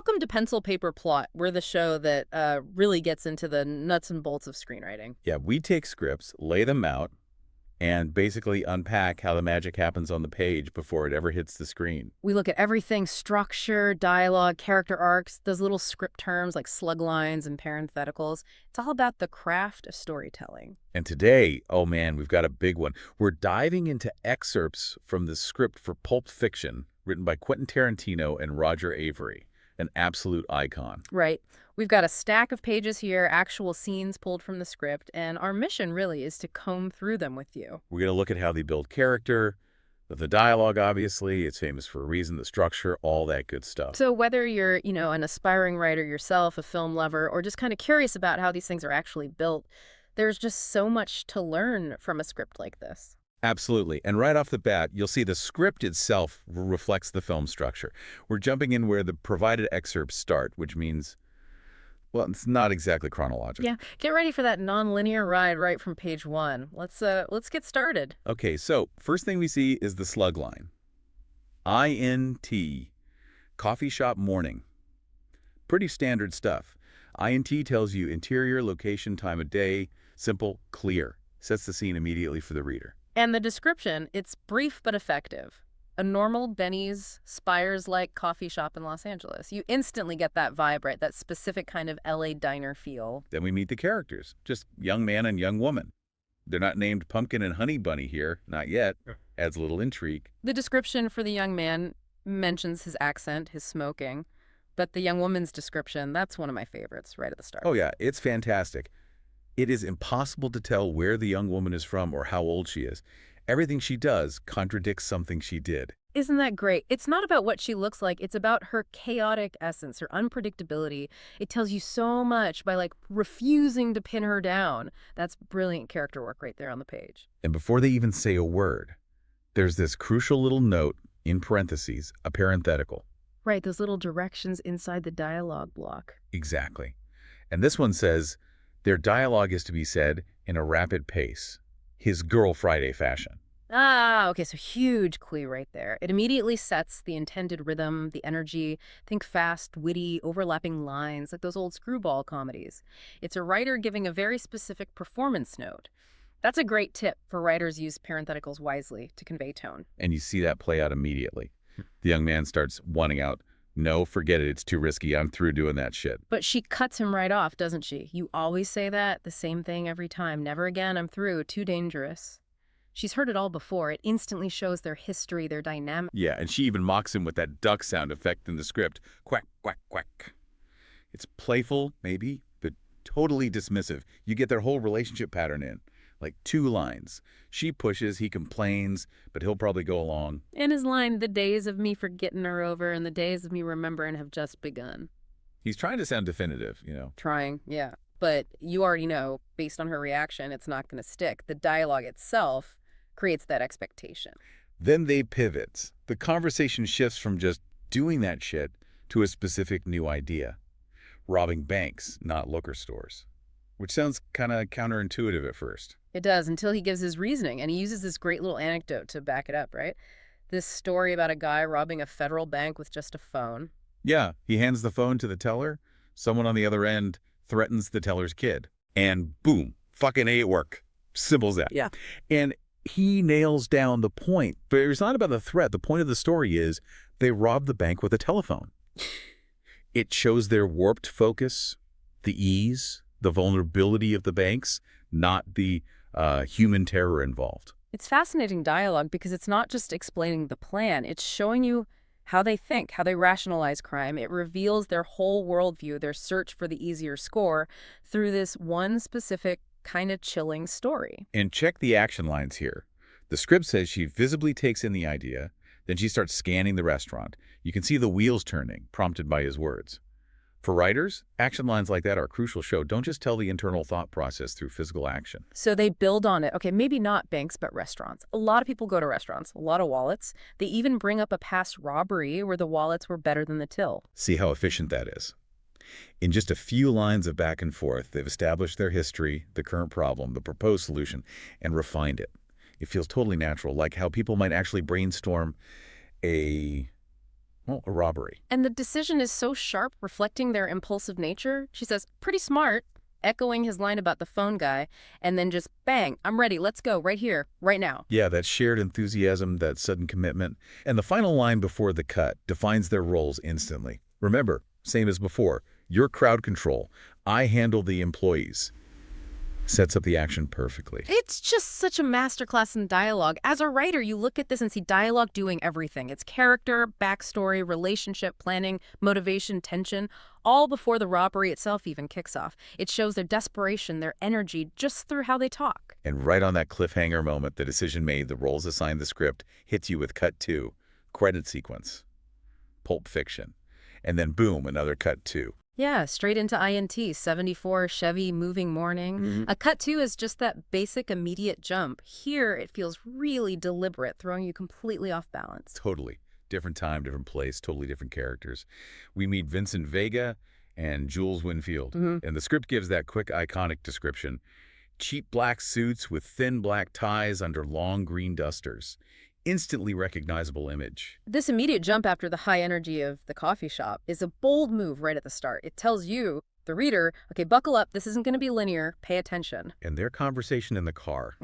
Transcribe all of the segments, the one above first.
Welcome to Pencil Paper Plot. We're the show that really gets into the nuts and bolts of screenwriting. Yeah, we take scripts, lay them out, and basically unpack how the magic happens on the page before it ever hits the screen. We look at everything: structure, dialogue, character arcs, those little script terms like slug lines and parentheticals. It's all about the craft of storytelling. And today, oh man, we've got a big one. We're diving into excerpts from the script for Pulp Fiction, written by Quentin Tarantino and Roger Avary, an absolute icon. Right. We've got a stack of pages here, actual scenes pulled from the script, and our mission really is to comb through them with you. We're going to look at how they build character, the dialogue, obviously, it's famous for a reason, the structure, all that good stuff. So whether you're, an aspiring writer yourself, a film lover, or just kind of curious about how these things are actually built, there's just so much to learn from a script like this. Absolutely. And right off the bat, you'll see the script itself reflects the film structure. We're jumping in where the provided excerpts start, which means, well, it's not exactly chronological. Yeah, get ready for that nonlinear ride right from page one. Let's get started. Okay, so first thing we see is the slug line. INT, coffee shop morning. Pretty standard stuff. INT tells you interior, location, time of day, simple, clear. Sets the scene immediately for the reader. And the description, it's brief but effective. A normal Benny's Spires-like coffee shop in Los Angeles. You instantly get that vibe, right? That specific kind of LA diner feel. Then we meet the characters, just young man and young woman. They're not named Pumpkin and Honey Bunny here, not yet. Adds a little intrigue. The description for the young man mentions his accent, his smoking. But the young woman's description, that's one of my favorites right at the start. Oh yeah, it's fantastic. It is impossible to tell where the young woman is from or how old she is. Everything she does contradicts something she did. Isn't that great? It's not about what she looks like. It's about her chaotic essence, her unpredictability. It tells you so much by, refusing to pin her down. That's brilliant character work right there on the page. And before they even say a word, there's this crucial little note, in parentheses, a parenthetical. Right, those little directions inside the dialogue block. Exactly. And this one says, their dialogue is to be said in a rapid pace, his Girl Friday fashion. Ah, okay, so huge clue right there. It immediately sets the intended rhythm, the energy. Think fast, witty, overlapping lines, like those old screwball comedies. It's a writer giving a very specific performance note. That's a great tip for writers use parentheticals wisely to convey tone. And you see that play out immediately. The young man starts wanting out. No, forget it. It's too risky. I'm through doing that shit. But she cuts him right off, doesn't she? You always say that, the same thing every time. Never again, I'm through. Too dangerous. She's heard it all before. It instantly shows their history, their dynamic. Yeah, and she even mocks him with that duck sound effect in the script. Quack, quack, quack. It's playful, maybe, but totally dismissive. You get their whole relationship pattern in. Like 2 lines. She pushes, he complains, but he'll probably go along. And his line, the days of me forgetting are over and the days of me remembering have just begun. He's trying to sound definitive, Trying, yeah. But you already know, based on her reaction, it's not going to stick. The dialogue itself creates that expectation. Then they pivot. The conversation shifts from just doing that shit to a specific new idea. Robbing banks, not liquor stores. Which sounds kind of counterintuitive at first. It does, until he gives his reasoning, and he uses this great little anecdote to back it up, right? This story about a guy robbing a federal bank with just a phone. Yeah, he hands the phone to the teller. Someone on the other end threatens the teller's kid. And boom, fucking A at work. Simple as that. Yeah. And he nails down the point. But it's not about the threat. The point of the story is they robbed the bank with a telephone. It shows their warped focus, the ease, the vulnerability of the banks, not the human terror involved. It's fascinating dialogue because it's not just explaining the plan. It's showing you how they think, how they rationalize crime. It reveals their whole worldview, their search for the easier score through this one specific kind of chilling story. And check the action lines here. The script says she visibly takes in the idea, then she starts scanning the restaurant. You can see the wheels turning, prompted by his words. For writers, action lines like that are crucial. Don't just tell the internal thought process through physical action. So they build on it. Okay, maybe not banks, but restaurants. A lot of people go to restaurants, a lot of wallets. They even bring up a past robbery where the wallets were better than the till. See how efficient that is. In just a few lines of back and forth, they've established their history, the current problem, the proposed solution, and refined it. It feels totally natural, like how people might actually brainstorm a Well, a robbery. And the decision is so sharp, reflecting their impulsive nature. She says, pretty smart, echoing his line about the phone guy, and then just bang, I'm ready, let's go, right here, right now. Yeah, that shared enthusiasm, that sudden commitment. And the final line before the cut defines their roles instantly. Remember, same as before, your crowd control. I handle the employees. Sets up the action perfectly. It's just such a masterclass in dialogue. As a writer, you look at this and see dialogue doing everything. It's character, backstory, relationship, planning, motivation, tension, all before the robbery itself even kicks off. It shows their desperation, their energy, just through how they talk. And right on that cliffhanger moment, the decision made, the roles assigned, the script, hits you with cut 2, credit sequence, Pulp Fiction. And then boom, another cut 2. Yeah, straight into INT, 74, Chevy, moving morning. A cut 2 is just that basic immediate jump. Here, it feels really deliberate, throwing you completely off balance. Totally. Different time, different place, totally different characters. We meet Vincent Vega and Jules Winfield. And the script gives that quick, iconic description. Cheap black suits with thin black ties under long green dusters. Instantly recognizable image. This immediate jump after the high energy of the coffee shop is a bold move right at the start. It tells you, the reader, okay, buckle up, this isn't going to be linear, pay attention. And their conversation in the car.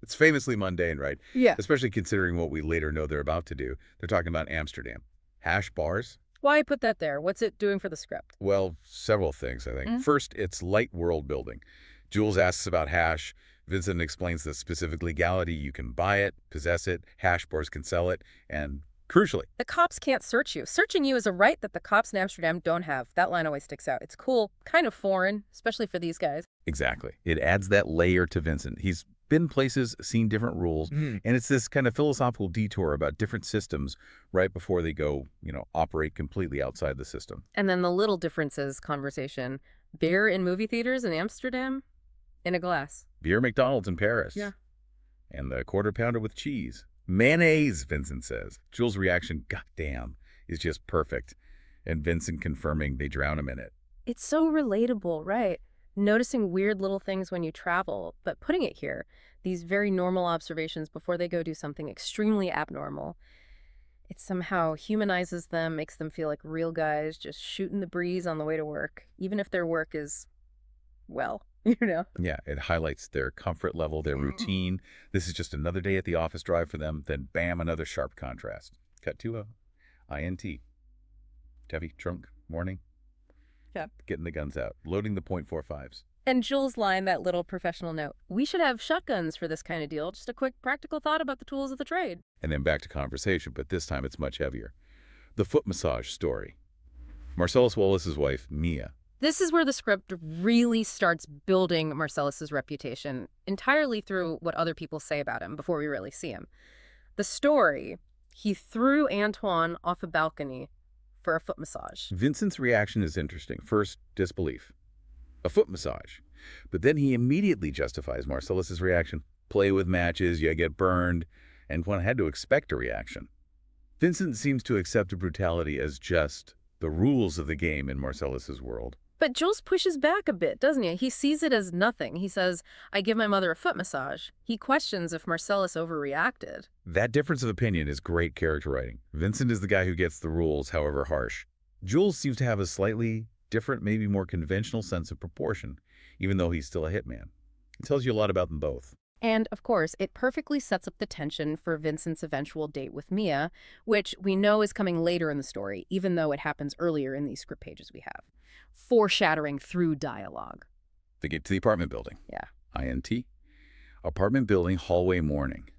It's famously mundane, right? Yeah. Especially considering what we later know they're about to do. They're talking about Amsterdam. Hash bars? Why put that there? What's it doing for the script? Well, several things, I think. First, it's light world building. Jules asks about hash. Vincent explains the specific legality. You can buy it, possess it, hash bars can sell it, and crucially, the cops can't search you. Searching you is a right that the cops in Amsterdam don't have. That line always sticks out. It's cool, kind of foreign, especially for these guys. Exactly. It adds that layer to Vincent. He's been places, seen different rules, and it's this kind of philosophical detour about different systems right before they go, operate completely outside the system. And then the little differences conversation. Beer in movie theaters in Amsterdam? In a glass. Beer McDonald's in Paris. Yeah. And the quarter pounder with cheese. Mayonnaise, Vincent says. Jules' reaction, goddamn, is just perfect. And Vincent confirming they drown him in it. It's so relatable, right? Noticing weird little things when you travel, but putting it here, these very normal observations before they go do something extremely abnormal. It somehow humanizes them, makes them feel like real guys just shooting the breeze on the way to work, even if their work is, well, Yeah, it highlights their comfort level, their routine. This is just another day at the office drive for them. Then bam, another sharp contrast. Cut to a INT. Heavy, trunk, morning. Yeah. Getting the guns out. Loading the .45s. And Jules' line, that little professional note, we should have shotguns for this kind of deal. Just a quick practical thought about the tools of the trade. And then back to conversation, but this time it's much heavier. The foot massage story. Marcellus Wallace's wife, Mia. This is where the script really starts building Marcellus's reputation entirely through what other people say about him before we really see him. The story, he threw Antoine off a balcony for a foot massage. Vincent's reaction is interesting. First, disbelief. A foot massage. But then he immediately justifies Marcellus's reaction. Play with matches, you get burned, and one had to expect a reaction. Vincent seems to accept the brutality as just the rules of the game in Marcellus's world. But Jules pushes back a bit, doesn't he? He sees it as nothing. He says, I give my mother a foot massage. He questions if Marcellus overreacted. That difference of opinion is great character writing. Vincent is the guy who gets the rules, however harsh. Jules seems to have a slightly different, maybe more conventional sense of proportion, even though he's still a hitman. It tells you a lot about them both. And, of course, it perfectly sets up the tension for Vincent's eventual date with Mia, which we know is coming later in the story, even though it happens earlier in these script pages we have. Foreshadowing through dialogue. They get to the apartment building. Yeah. INT. Apartment building, hallway morning.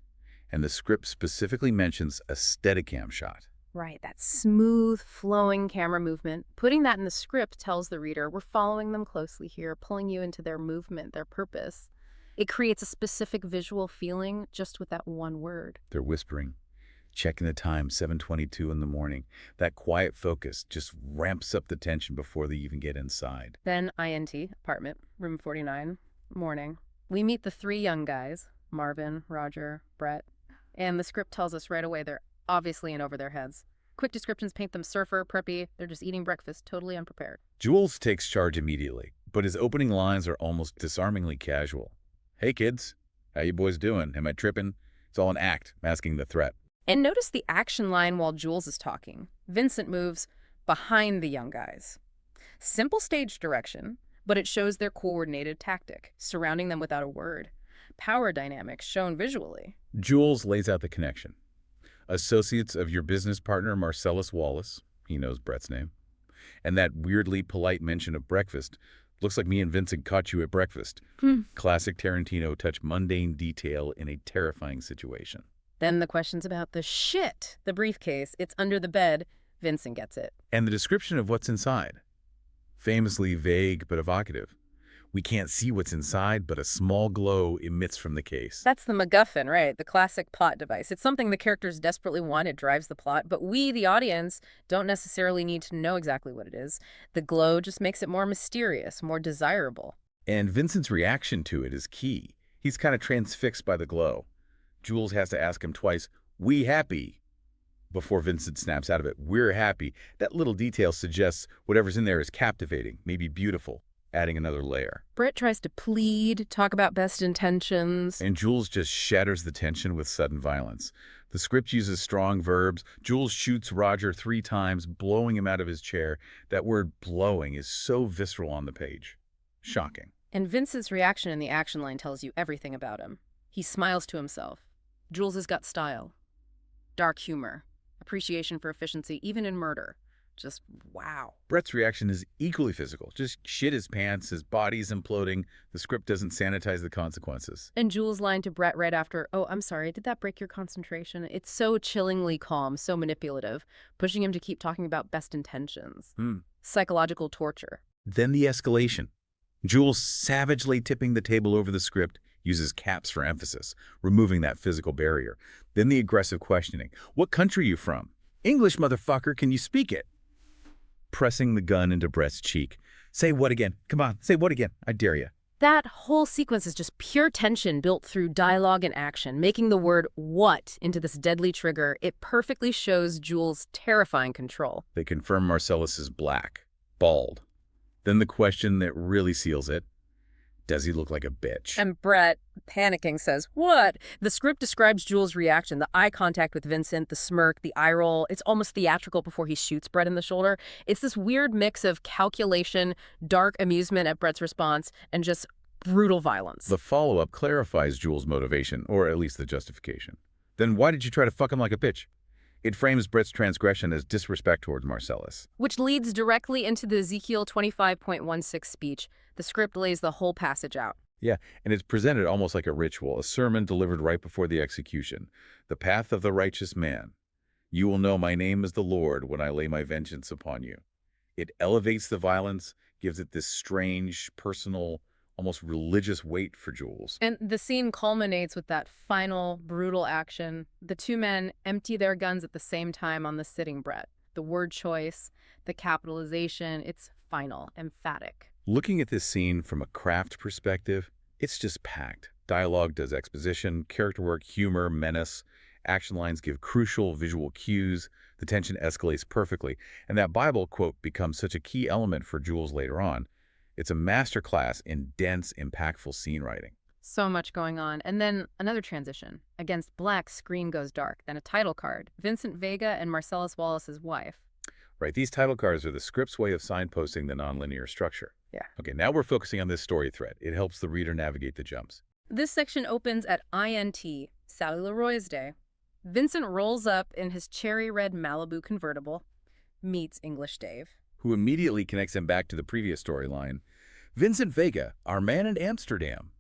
And the script specifically mentions a Steadicam shot. Right, that smooth, flowing camera movement. Putting that in the script tells the reader we're following them closely here, pulling you into their movement, their purpose. It creates a specific visual feeling just with that one word. They're whispering, checking the time, 7:22 in the morning. That quiet focus just ramps up the tension before they even get inside. Then INT, apartment, room 49, morning. We meet the three young guys, Marvin, Roger, Brett, and the script tells us right away they're obviously in over their heads. Quick descriptions paint them surfer, preppy, they're just eating breakfast, totally unprepared. Jules takes charge immediately, but his opening lines are almost disarmingly casual. Hey kids, how you boys doing? Am I tripping? It's all an act, masking the threat. And notice the action line while Jules is talking. Vincent moves behind the young guys. Simple stage direction, but it shows their coordinated tactic, surrounding them without a word. Power dynamics shown visually. Jules lays out the connection. Associates of your business partner, Marcellus Wallace, he knows Brett's name, and that weirdly polite mention of breakfast. Looks like me and Vincent caught you at breakfast. Classic Tarantino touch mundane detail in a terrifying situation. Then the questions about the shit, the briefcase, it's under the bed. Vincent gets it. And the description of what's inside. Famously vague but evocative. We can't see what's inside, but a small glow emits from the case. That's the MacGuffin, right? The classic plot device. It's something the characters desperately want. It drives the plot, but we, the audience, don't necessarily need to know exactly what it is. The glow just makes it more mysterious, more desirable. And Vincent's reaction to it is key. He's kind of transfixed by the glow. Jules has to ask him twice, "We happy?" before Vincent snaps out of it. "We're happy." That little detail suggests whatever's in there is captivating, maybe beautiful, adding another layer. Brett tries to plead, talk about best intentions. And Jules just shatters the tension with sudden violence. The script uses strong verbs. Jules shoots Roger 3 times, blowing him out of his chair. That word blowing is so visceral on the page. Shocking. And Vincent's reaction in the action line tells you everything about him. He smiles to himself. Jules has got style, dark humor, appreciation for efficiency, even in murder. Just wow. Brett's reaction is equally physical. Just shit his pants, his body's imploding. The script doesn't sanitize the consequences. And Jules' line to Brett right after, "Oh, I'm sorry, did that break your concentration?" It's so chillingly calm, so manipulative, pushing him to keep talking about best intentions. Psychological torture. Then the escalation. Jules savagely tipping the table over the script uses caps for emphasis, removing that physical barrier. Then the aggressive questioning. "What country are you from?" "English, motherfucker, can you speak it?" Pressing the gun into Brett's cheek. "Say what again? Come on, say what again? I dare you." That whole sequence is just pure tension built through dialogue and action, making the word "what" into this deadly trigger. It perfectly shows Jules' terrifying control. They confirm Marcellus is black, bald. Then the question that really seals it. Does he look like a bitch? And Brett, panicking, says, "What?" The script describes Jules' reaction, the eye contact with Vincent, the smirk, the eye roll. It's almost theatrical before he shoots Brett in the shoulder. It's this weird mix of calculation, dark amusement at Brett's response, and just brutal violence. The follow-up clarifies Jules' motivation, or at least the justification. "Then why did you try to fuck him like a bitch?" It frames Brett's transgression as disrespect towards Marcellus. Which leads directly into the Ezekiel 25.16 speech. The script lays the whole passage out. Yeah, and it's presented almost like a ritual, a sermon delivered right before the execution. "The path of the righteous man. You will know my name is the Lord when I lay my vengeance upon you." It elevates the violence, gives it this strange, personal, almost religious weight for Jules. And the scene culminates with that final, brutal action. The two men empty their guns at the same time on the sitting Brett. The word choice, the capitalization, it's final, emphatic. Looking at this scene from a craft perspective, it's just packed. Dialogue does exposition, character work, humor, menace. Action lines give crucial visual cues. The tension escalates perfectly. And that Bible quote becomes such a key element for Jules later on. It's a masterclass in dense, impactful scene writing. So much going on. And then another transition. Against black, screen goes dark. Then a title card. Vincent Vega and Marcellus Wallace's wife. Right, these title cards are the script's way of signposting the nonlinear structure. Yeah. Okay, now we're focusing on this story thread. It helps the reader navigate the jumps. This section opens at INT, Sally Leroy's day. Vincent rolls up in his cherry red Malibu convertible, meets English Dave, who immediately connects him back to the previous storyline. Vincent Vega, our man in Amsterdam.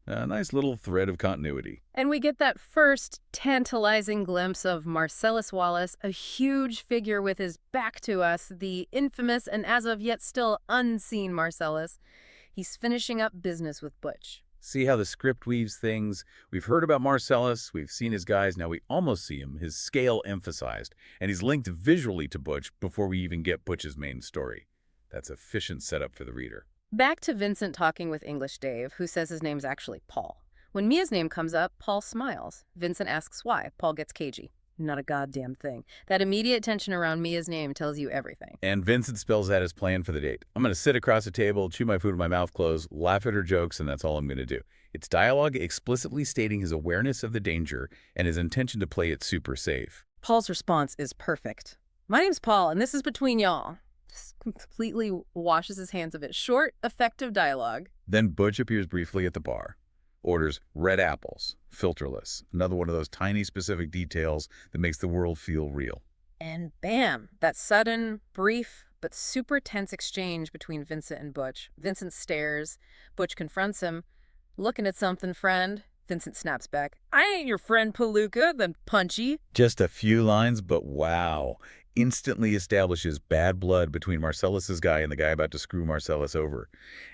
A nice little thread of continuity. And we get that first tantalizing glimpse of Marcellus Wallace, a huge figure with his back to us, the infamous and as of yet still unseen Marcellus. He's finishing up business with Butch. See how the script weaves things? We've heard about Marcellus, we've seen his guys, now we almost see him, his scale emphasized, and he's linked visually to Butch before we even get Butch's main story. That's efficient setup for the reader. Back to Vincent talking with English Dave, who says his name's actually Paul. When Mia's name comes up, Paul smiles. Vincent asks why. Paul gets cagey. Not a goddamn thing. That immediate tension around Mia's name tells you everything. And Vincent spells out his plan for the date. I'm going to sit across the table, chew my food with my mouth closed, laugh at her jokes, and that's all I'm going to do. It's dialogue explicitly stating his awareness of the danger and his intention to play it super safe. Paul's response is perfect. My name's Paul, and this is between y'all. Just completely washes his hands of it. Short, effective dialogue. Then Butch appears briefly at the bar, orders red apples, filterless, another one of those tiny specific details that makes the world feel real. And bam, that sudden, brief, but super tense exchange between Vincent and Butch. Vincent stares. Butch confronts him. Looking at something, friend? Vincent snaps back. I ain't your friend, Palooka, the punchy. Just a few lines, but wow. Instantly establishes bad blood between Marcellus's guy and the guy about to screw Marcellus over.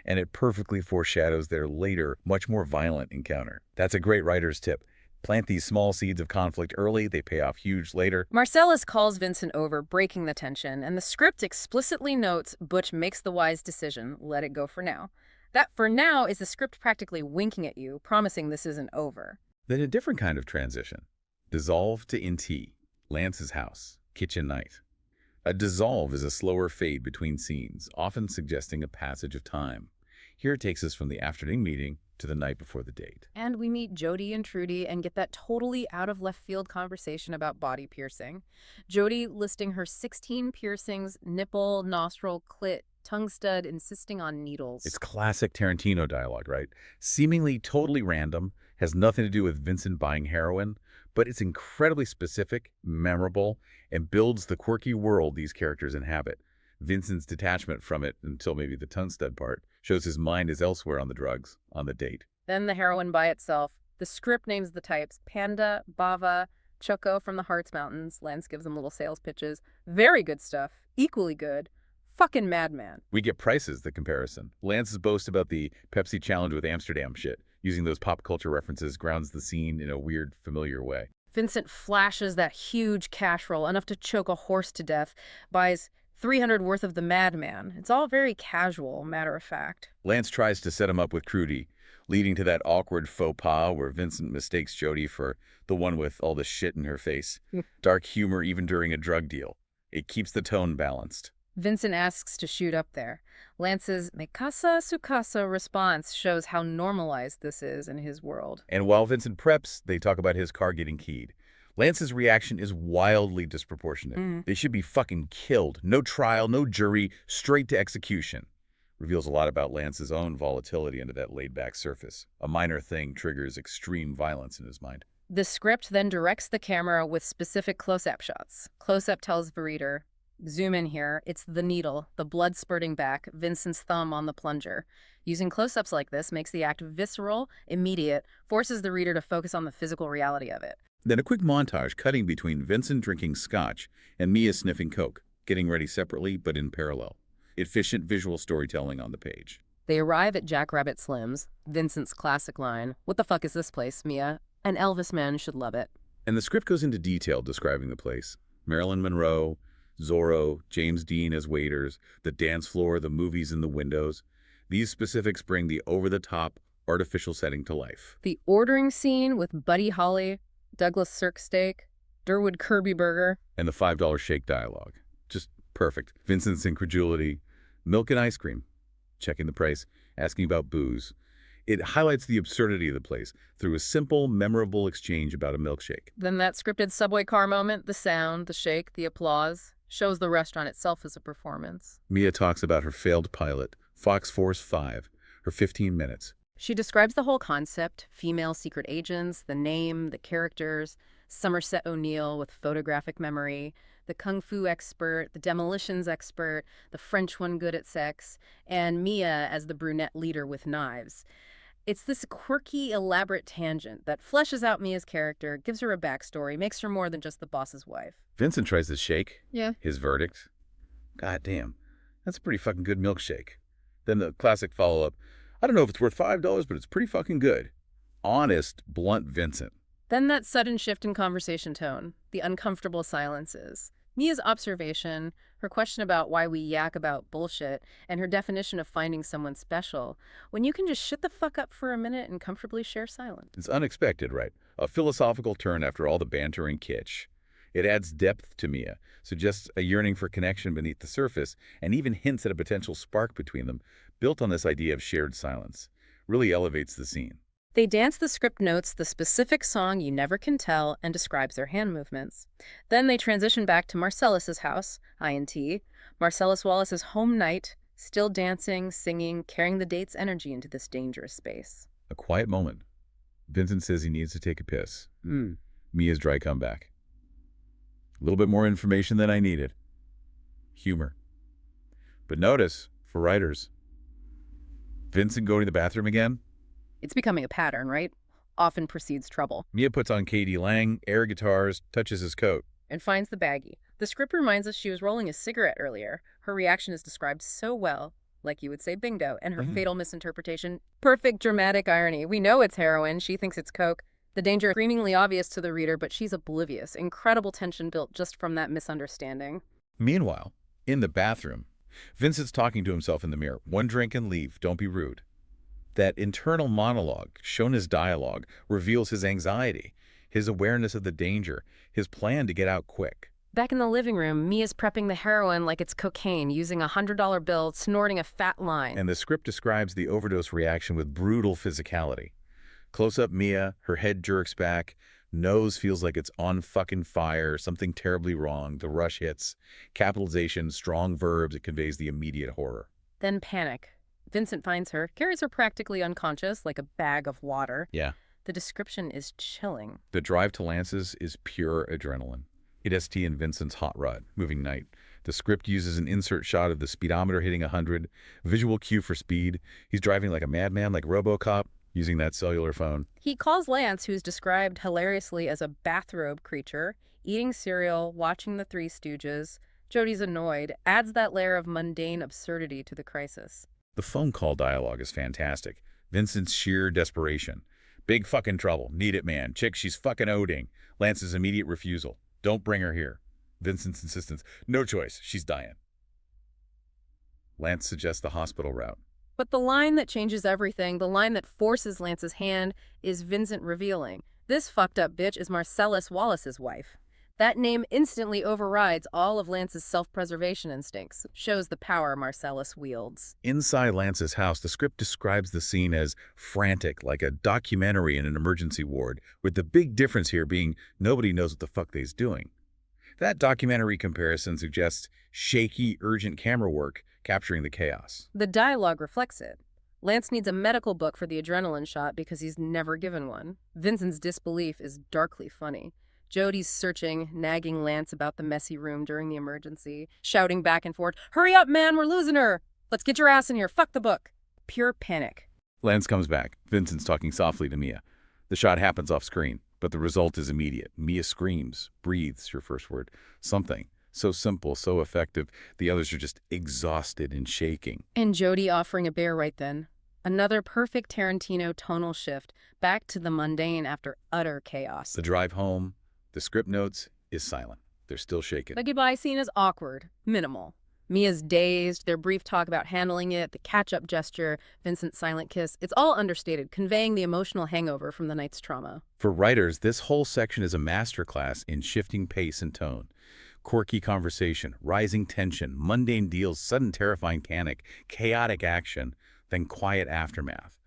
And it perfectly foreshadows their later, much more violent encounter. That's a great writer's tip. Plant these small seeds of conflict early, they pay off huge later. Marcellus calls Vincent over, breaking the tension, and the script explicitly notes Butch makes the wise decision, let it go for now. That for now is the script practically winking at you, promising this isn't over. Then a different kind of transition. Dissolve to NT, Lance's house, kitchen night. A dissolve is a slower fade between scenes, often suggesting a passage of time. Here it takes us from the afternoon meeting to the night before the date. And we meet Jody and Trudy and get that totally out-of-left-field conversation about body piercing. Jody listing her 16 piercings, nipple, nostril, clit, tongue stud, insisting on needles. It's classic Tarantino dialogue, right? Seemingly totally random, has nothing to do with Vincent buying heroin, but it's incredibly specific, memorable, and builds the quirky world these characters inhabit. Vincent's detachment from it, until maybe the tongue stud part, shows his mind is elsewhere on the drugs, on the date. Then the heroin by itself. The script names the types Panda, Bava, Choco from the Hartz Mountains. Lance gives them little sales pitches. Very good stuff. Equally good. Fucking madman. We get prices, the comparison. Lance's boast about the Pepsi challenge with Amsterdam shit, using those pop culture references, grounds the scene in a weird, familiar way. Vincent flashes that huge cash roll, enough to choke a horse to death, buys 300 worth of the madman. It's all very casual, matter of fact. Lance tries to set him up with Trudy, leading to that awkward faux pas where Vincent mistakes Jody for the one with all the shit in her face. Dark humor even during a drug deal. It keeps the tone balanced. Vincent asks to shoot up there. Lance's "me casa su casa" response shows how normalized this is in his world. And while Vincent preps, they talk about his car getting keyed. Lance's reaction is wildly disproportionate. They should be fucking killed. No trial, no jury, straight to execution. Reveals a lot about Lance's own volatility under that laid-back surface. A minor thing triggers extreme violence in his mind. The script then directs the camera with specific close-up shots. Close-up tells the reader, zoom in here, it's the needle, the blood spurting back, Vincent's thumb on the plunger. Using close-ups like this makes the act visceral, immediate, forces the reader to focus on the physical reality of it. Then a quick montage cutting between Vincent drinking scotch and Mia sniffing coke, getting ready separately but in parallel. Efficient visual storytelling on the page. They arrive at Jackrabbit Slim's, Vincent's classic line, "What the fuck is this place, Mia? An Elvis man should love it." And the script goes into detail describing the place. Marilyn Monroe, Zorro, James Dean as waiters, the dance floor, the movies in the windows. These specifics bring the over-the-top, artificial setting to life. The ordering scene with Buddy Holly, Douglas Sirk steak, Durwood Kirby burger. And the $5 shake dialogue. Just perfect. Vincent's incredulity. Milk and ice cream. Checking the price. Asking about booze. It highlights the absurdity of the place through a simple, memorable exchange about a milkshake. Then that scripted subway car moment, the sound, the shake, the applause, shows the restaurant itself as a performance. Mia talks about her failed pilot, Fox Force 5, her 15 minutes. She describes the whole concept, female secret agents, the name, the characters, Somerset O'Neill with photographic memory, the kung fu expert, the demolitions expert, the French one good at sex, and Mia as the brunette leader with knives. It's this quirky, elaborate tangent that fleshes out Mia's character, gives her a backstory, makes her more than just the boss's wife. Vincent tries to shake. Yeah. His verdict. God damn, that's a pretty fucking good milkshake. Then the classic follow-up. I don't know if it's worth $5, but it's pretty fucking good. Honest, blunt Vincent. Then that sudden shift in conversation tone, the uncomfortable silences. Mia's observation, her question about why we yak about bullshit, and her definition of finding someone special, when you can just shut the fuck up for a minute and comfortably share silence. It's unexpected, right? A philosophical turn after all the banter and kitsch. It adds depth to Mia, suggests a yearning for connection beneath the surface, and even hints at a potential spark between them, built on this idea of shared silence. Really elevates the scene. They dance the script notes the specific song you never can tell and describes their hand movements. Then they transition back to Marcellus's house, INT, Marcellus Wallace's home night, still dancing, singing, carrying the date's energy into this dangerous space. A quiet moment. Vincent says he needs to take a piss. Mia's dry comeback. A little bit more information than I needed. Humor. But notice, for writers, Vincent going to the bathroom again? It's becoming a pattern, right? Often precedes trouble. Mia puts on K.D. Lang, air guitars, touches his coat. And finds the baggie. The script reminds us she was rolling a cigarette earlier. Her reaction is described so well, like you would say bingo, and her fatal misinterpretation. Perfect dramatic irony. We know it's heroin. She thinks it's coke. The danger is screamingly obvious to the reader, but she's oblivious. Incredible tension built just from that misunderstanding. Meanwhile, in the bathroom, Vincent's talking to himself in the mirror. One drink and leave. Don't be rude. That internal monologue, shown as dialogue, reveals his anxiety, his awareness of the danger, his plan to get out quick. Back in the living room, Mia's prepping the heroin like it's cocaine, using a $100 bill, snorting a fat line. And the script describes the overdose reaction with brutal physicality. Close up Mia, her head jerks back, nose feels like it's on fucking fire, something terribly wrong, the rush hits. Capitalization, strong verbs, it conveys the immediate horror. Then panic. Vincent finds her, carries her practically unconscious like a bag of water. Yeah. The description is chilling. The drive to Lance's is pure adrenaline. It ST in Vincent's hot rod, moving night. The script uses an insert shot of the speedometer hitting 100, visual cue for speed. He's driving like a madman, like RoboCop, using that cellular phone. He calls Lance, who's described hilariously as a bathrobe creature, eating cereal, watching the Three Stooges. Jody's annoyed, adds that layer of mundane absurdity to the crisis. The phone call dialogue is fantastic. Vincent's sheer desperation. Big fucking trouble. Need it, man. Chick, she's fucking oding. Lance's immediate refusal. Don't bring her here. Vincent's insistence. No choice. She's dying. Lance suggests the hospital route. But the line that changes everything, the line that forces Lance's hand, is Vincent revealing. This fucked up bitch is Marcellus Wallace's wife. That name instantly overrides all of Lance's self-preservation instincts, shows the power Marcellus wields. Inside Lance's house, the script describes the scene as frantic, like a documentary in an emergency ward, with the big difference here being nobody knows what the fuck they's doing. That documentary comparison suggests shaky, urgent camera work capturing the chaos. The dialogue reflects it. Lance needs a medical book for the adrenaline shot because he's never given one. Vincent's disbelief is darkly funny. Jody's searching, nagging Lance about the messy room during the emergency, shouting back and forth, "Hurry up, man, we're losing her! Let's get your ass in here, fuck the book!" Pure panic. Lance comes back. Vincent's talking softly to Mia. The shot happens off screen, but the result is immediate. Mia screams, breathes, her first word, something. So simple, so effective. The others are just exhausted and shaking. And Jody offering a bear right then. Another perfect Tarantino tonal shift, back to the mundane after utter chaos. The drive home, the script notes, is silent. They're still shaken. The goodbye scene is awkward, minimal. Mia's dazed, their brief talk about handling it, the catch-up gesture, Vincent's silent kiss. It's all understated, conveying the emotional hangover from the night's trauma. For writers, this whole section is a masterclass in shifting pace and tone. Quirky conversation, rising tension, mundane deals, sudden terrifying panic, chaotic action, then quiet aftermath.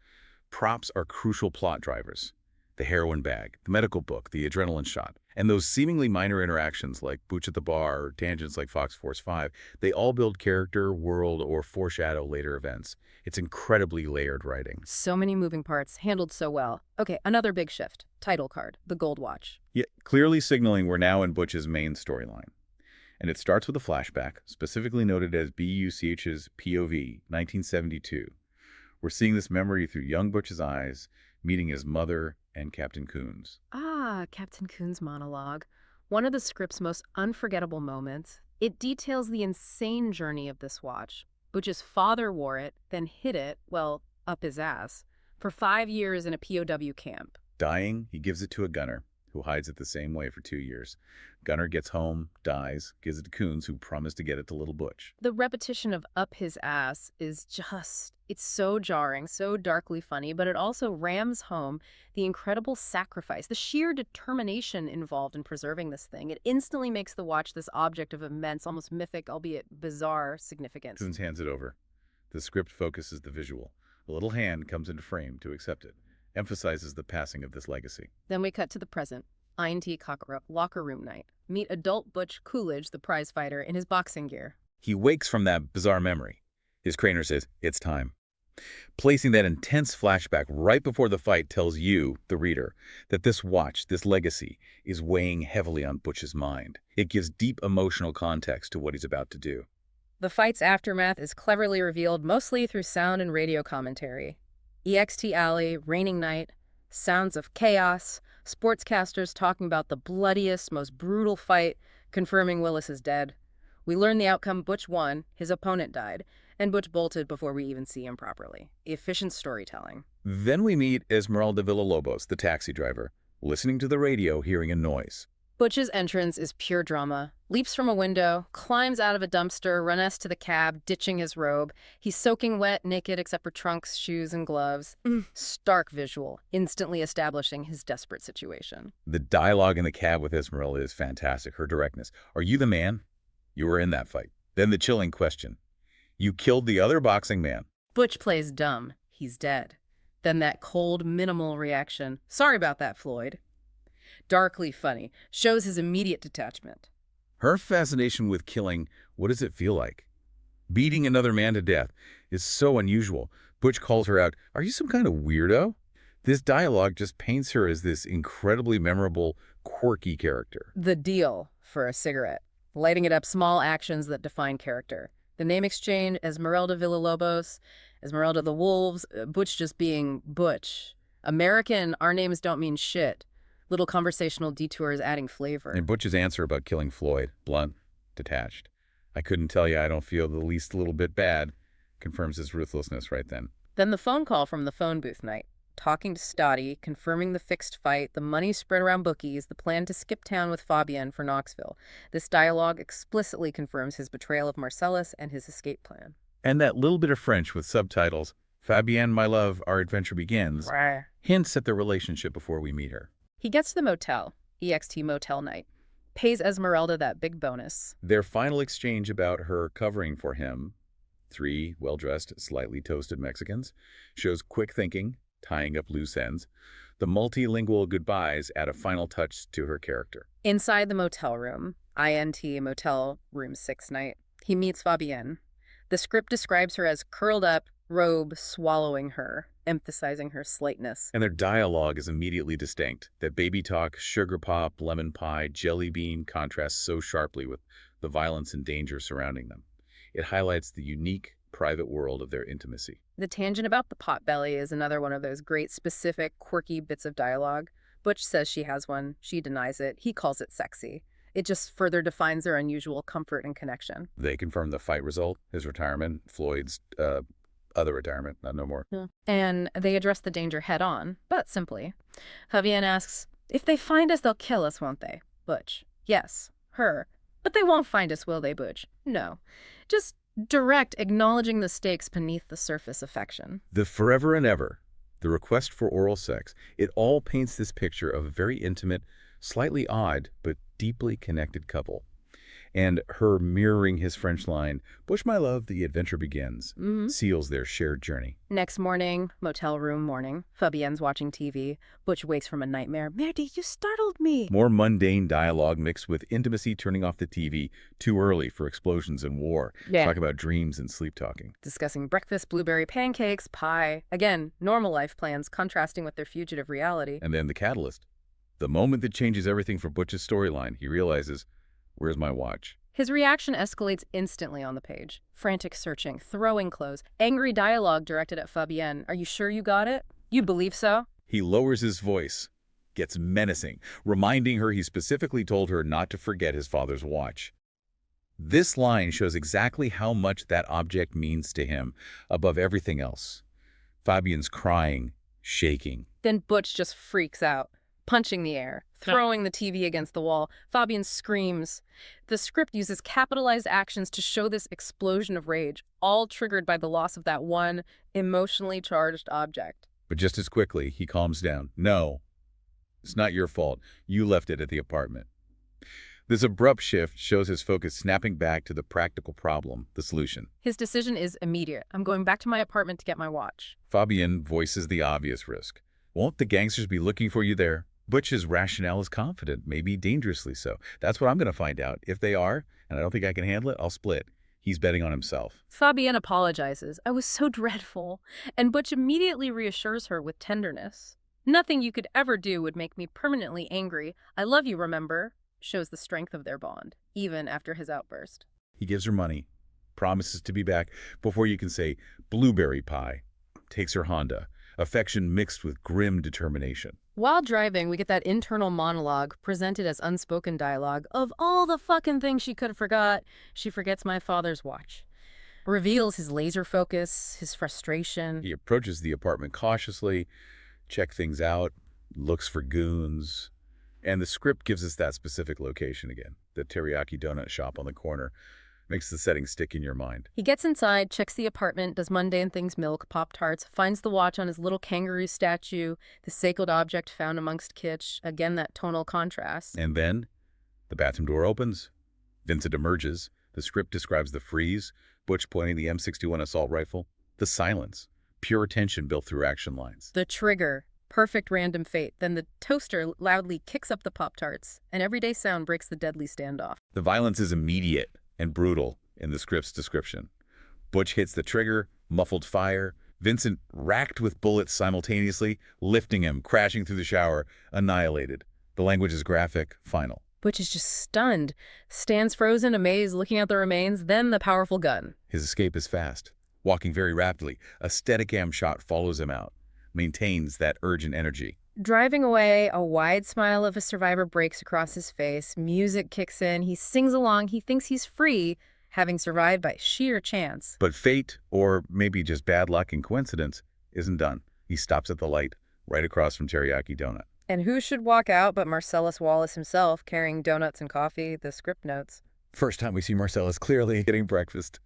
Props are crucial plot drivers. The heroin bag, the medical book, the adrenaline shot, and those seemingly minor interactions like Butch at the bar or tangents like Fox Force 5, they all build character, world, or foreshadow later events. It's incredibly layered writing. So many moving parts, handled so well. Okay, another big shift. Title card, the gold watch. Yet clearly signaling we're now in Butch's main storyline. And it starts with a flashback, specifically noted as BUCH's POV, 1972. We're seeing this memory through young Butch's eyes, meeting his mother and Captain Coons. Ah, Captain Coons' monologue. One of the script's most unforgettable moments. It details the insane journey of this watch. Butch's father wore it, then hid it, well, up his ass, for 5 years in a POW camp. Dying, he gives it to a gunner, who hides it the same way for 2 years. Gunner gets home, dies, gives it to Coons, who promised to get it to little Butch. The repetition of up his ass is it's so jarring, so darkly funny, but it also rams home the incredible sacrifice, the sheer determination involved in preserving this thing. It instantly makes the watch this object of immense, almost mythic, albeit bizarre significance. Coons hands it over. The script focuses the visual. A little hand comes into frame to accept it, emphasizes the passing of this legacy. Then we cut to the present. INT locker room night. Meet adult Butch Coolidge, the prize fighter, in his boxing gear. He wakes from that bizarre memory. His trainer says, "It's time." Placing that intense flashback right before the fight tells you, the reader, that this watch, this legacy, is weighing heavily on Butch's mind. It gives deep emotional context to what he's about to do. The fight's aftermath is cleverly revealed mostly through sound and radio commentary. EXT Alley, raining night, sounds of chaos, sportscasters talking about the bloodiest, most brutal fight, confirming Willis is dead. We learn the outcome: Butch won, his opponent died, and Butch bolted before we even see him properly. Efficient storytelling. Then we meet Esmeralda Villalobos, the taxi driver, listening to the radio, hearing a noise. Butch's entrance is pure drama. Leaps from a window, climbs out of a dumpster, runs to the cab, ditching his robe. He's soaking wet, naked except for trunks, shoes, and gloves. Stark visual, instantly establishing his desperate situation. The dialogue in the cab with Esmeralda is fantastic. Her directness. "Are you the man? You were in that fight." Then the chilling question. "You killed the other boxing man." Butch plays dumb. He's dead. Then that cold, minimal reaction. "Sorry about that, Floyd." Darkly funny. Shows his immediate detachment. Her fascination with killing, what does it feel like? Beating another man to death is so unusual. Butch calls her out, "Are you some kind of weirdo?" This dialogue just paints her as this incredibly memorable, quirky character. The deal for a cigarette. Lighting it up, small actions that define character. The name exchange, Esmeralda Villalobos, Esmeralda the Wolves, Butch just being Butch. American, our names don't mean shit. Little conversational detours adding flavor. And Butch's answer about killing Floyd, blunt, detached. "I couldn't tell you I don't feel the least little bit bad," confirms his ruthlessness right then. Then the phone call from the phone booth night. Talking to Stoddy, confirming the fixed fight, the money spread around bookies, the plan to skip town with Fabienne for Knoxville. This dialogue explicitly confirms his betrayal of Marcellus and his escape plan. And that little bit of French with subtitles, "Fabienne, my love, our adventure begins," hints at their relationship before we meet her. He gets to the motel, EXT motel night, pays Esmeralda that big bonus. Their final exchange about her covering for him, three well-dressed, slightly toasted Mexicans, shows quick thinking, tying up loose ends. The multilingual goodbyes add a final touch to her character. Inside the motel room, INT motel room 6 night, he meets Fabienne. The script describes her as curled up, robe swallowing her, emphasizing her slightness. And their dialogue is immediately distinct. That baby talk, sugar pop, lemon pie, jelly bean contrasts so sharply with the violence and danger surrounding them. It highlights the unique, private world of their intimacy. The tangent about the potbelly is another one of those great, specific, quirky bits of dialogue. Butch says she has one. She denies it. He calls it sexy. It just further defines their unusual comfort and connection. They confirm the fight result, his retirement, Floyd's other retirement, not no more. Yeah. And they address the danger head on, but simply. Fabienne asks, "If they find us, they'll kill us, won't they?" Butch: "Yes, her. But they won't find us, will they, Butch?" "No." Just direct, acknowledging the stakes beneath the surface affection. The forever and ever, the request for oral sex, it all paints this picture of a very intimate, slightly odd, but deeply connected couple. And her mirroring his French line, "Butch, my love, the adventure begins," seals their shared journey. Next morning, motel room morning. Fabienne's watching TV. Butch wakes from a nightmare. "Merdy, you startled me." More mundane dialogue mixed with intimacy, turning off the TV too early for explosions and war. Yeah. Talk about dreams and sleep talking. Discussing breakfast, blueberry pancakes, pie. Again, normal life plans contrasting with their fugitive reality. And then the catalyst. The moment that changes everything for Butch's storyline, he realizes, "Where's my watch?" His reaction escalates instantly on the page. Frantic searching, throwing clothes, angry dialogue directed at Fabienne. "Are you sure you got it? You believe so?" He lowers his voice, gets menacing, reminding her he specifically told her not to forget his father's watch. This line shows exactly how much that object means to him above everything else. Fabienne's crying, shaking. Then Butch just freaks out, punching the air, throwing the TV against the wall. Fabian screams. The script uses capitalized actions to show this explosion of rage, all triggered by the loss of that one emotionally charged object. But just as quickly, he calms down. No, it's not your fault. You left it at the apartment. This abrupt shift shows his focus snapping back to the practical problem, the solution. His decision is immediate. I'm going back to my apartment to get my watch. Fabian voices the obvious risk. Won't the gangsters be looking for you there? Butch's rationale is confident, maybe dangerously so. That's what I'm going to find out. If they are, and I don't think I can handle it, I'll split. He's betting on himself. Fabienne apologizes. I was so dreadful. And Butch immediately reassures her with tenderness. Nothing you could ever do would make me permanently angry. I love you, remember? Shows the strength of their bond, even after his outburst. He gives her money, promises to be back before you can say blueberry pie, takes her Honda, affection mixed with grim determination. While driving, we get that internal monologue presented as unspoken dialogue of all the fucking things she could have forgot. She forgets my father's watch. Reveals his laser focus, his frustration. He approaches the apartment cautiously, checks things out, looks for goons. And the script gives us that specific location again, the teriyaki donut shop on the corner. Makes the setting stick in your mind. He gets inside, checks the apartment, does mundane things, milk, Pop-Tarts, finds the watch on his little kangaroo statue, the sacred object found amongst kitsch. Again, that tonal contrast. And then the bathroom door opens. Vincent emerges. The script describes the freeze, Butch pointing the M61 assault rifle, the silence, pure tension built through action lines. The trigger. Perfect random fate. Then the toaster loudly kicks up the Pop-Tarts. An everyday sound breaks the deadly standoff. The violence is immediate and brutal in the script's description. Butch hits the trigger, muffled fire. Vincent racked with bullets simultaneously, lifting him, crashing through the shower, annihilated. The language is graphic, final. Butch is just stunned, stands frozen, amazed, looking at the remains, then the powerful gun. His escape is fast, walking very rapidly. A Steadicam shot follows him out, maintains that urgent energy. Driving away, a wide smile of a survivor breaks across his face. Music kicks in. He sings along. He thinks he's free, having survived by sheer chance. But fate, or maybe just bad luck and coincidence, isn't done. He stops at the light, right across from Teriyaki Donut. And who should walk out but Marcellus Wallace himself, carrying donuts and coffee, the script notes. First time we see Marcellus clearly getting breakfast.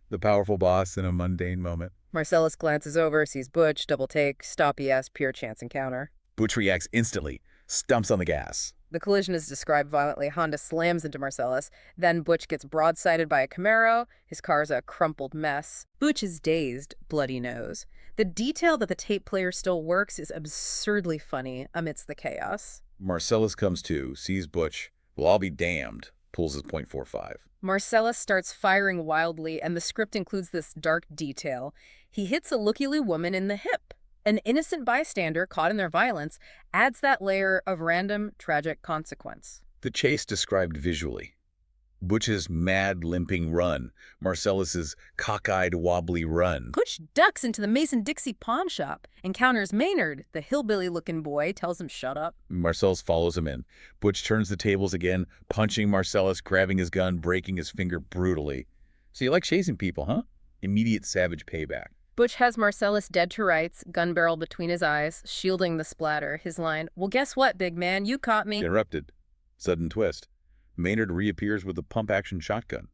The powerful boss in a mundane moment. Marcellus glances over, sees Butch, double take, stop ES, pure chance encounter. Butch reacts instantly, stumps on the gas. The collision is described violently. Honda slams into Marcellus. Then Butch gets broadsided by a Camaro. His car's a crumpled mess. Butch is dazed, bloody nose. The detail that the tape player still works is absurdly funny amidst the chaos. Marcellus comes to, sees Butch. Well, I'll be damned. Pulls his .45. Marcellus starts firing wildly, and the script includes this dark detail. He hits a looky-loo woman in the hip. An innocent bystander caught in their violence adds that layer of random, tragic consequence. The chase described visually. Butch's mad, limping run. Marcellus's cockeyed, wobbly run. Butch ducks into the Mason-Dixie pawn shop, encounters Maynard. The hillbilly-looking boy tells him shut up. Marcellus follows him in. Butch turns the tables again, punching Marcellus, grabbing his gun, breaking his finger brutally. So you like chasing people, huh? Immediate savage payback. Butch has Marcellus dead to rights, gun barrel between his eyes, shielding the splatter. His line, well, guess what, big man? You caught me. Interrupted. Sudden twist. Maynard reappears with a pump-action shotgun.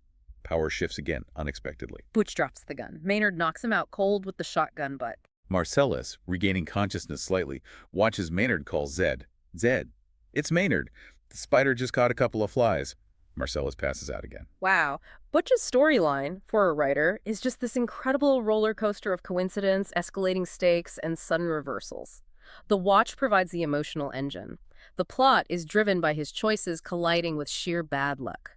Power shifts again, unexpectedly. Butch drops the gun. Maynard knocks him out cold with the shotgun butt. Marcellus, regaining consciousness slightly, watches Maynard call Zed. Zed. It's Maynard. The spider just caught a couple of flies. Marcellus passes out again. Wow. Butch's storyline, for a writer, is just this incredible roller coaster of coincidence, escalating stakes, and sudden reversals. The watch provides the emotional engine. The plot is driven by his choices colliding with sheer bad luck.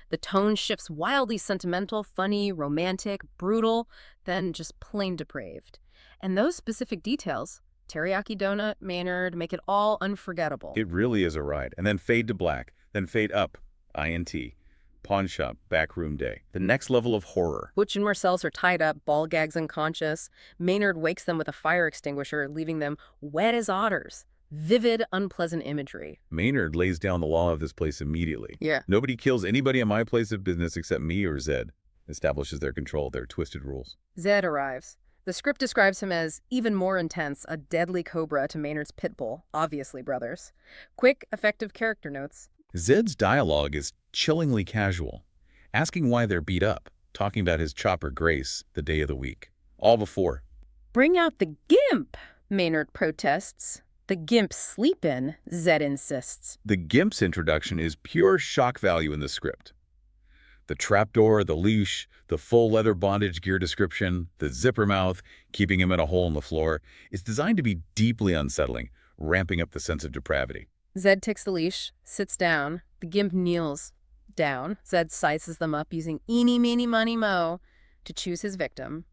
The tone shifts wildly sentimental, funny, romantic, brutal, then just plain depraved. And those specific details, Teriyaki Donut, Maynard, make it all unforgettable. It really is a ride. And then fade to black, then fade up. INT. Pawn shop, backroom day. The next level of horror. Butch and Marcellus are tied up, ball gags unconscious. Maynard wakes them with a fire extinguisher, leaving them wet as otters. Vivid, unpleasant imagery. Maynard lays down the law of this place immediately. Yeah. Nobody kills anybody in my place of business except me or Zed. Establishes their control, their twisted rules. Zed arrives. The script describes him as even more intense, a deadly cobra to Maynard's pit bull, obviously brothers. Quick, effective character notes. Zed's dialogue is chillingly casual, asking why they're beat up, talking about his chopper Grace the day of the week. All before. Bring out the gimp, Maynard protests. The gimp's sleep-in, Zed insists. The gimp's introduction is pure shock value in the script. The trapdoor, the leash, the full leather bondage gear description, the zipper mouth, keeping him in a hole in the floor, is designed to be deeply unsettling, ramping up the sense of depravity. Zed takes the leash, sits down. The gimp kneels down. Zed sizes them up using eeny, meeny, miny, mo to choose his victim.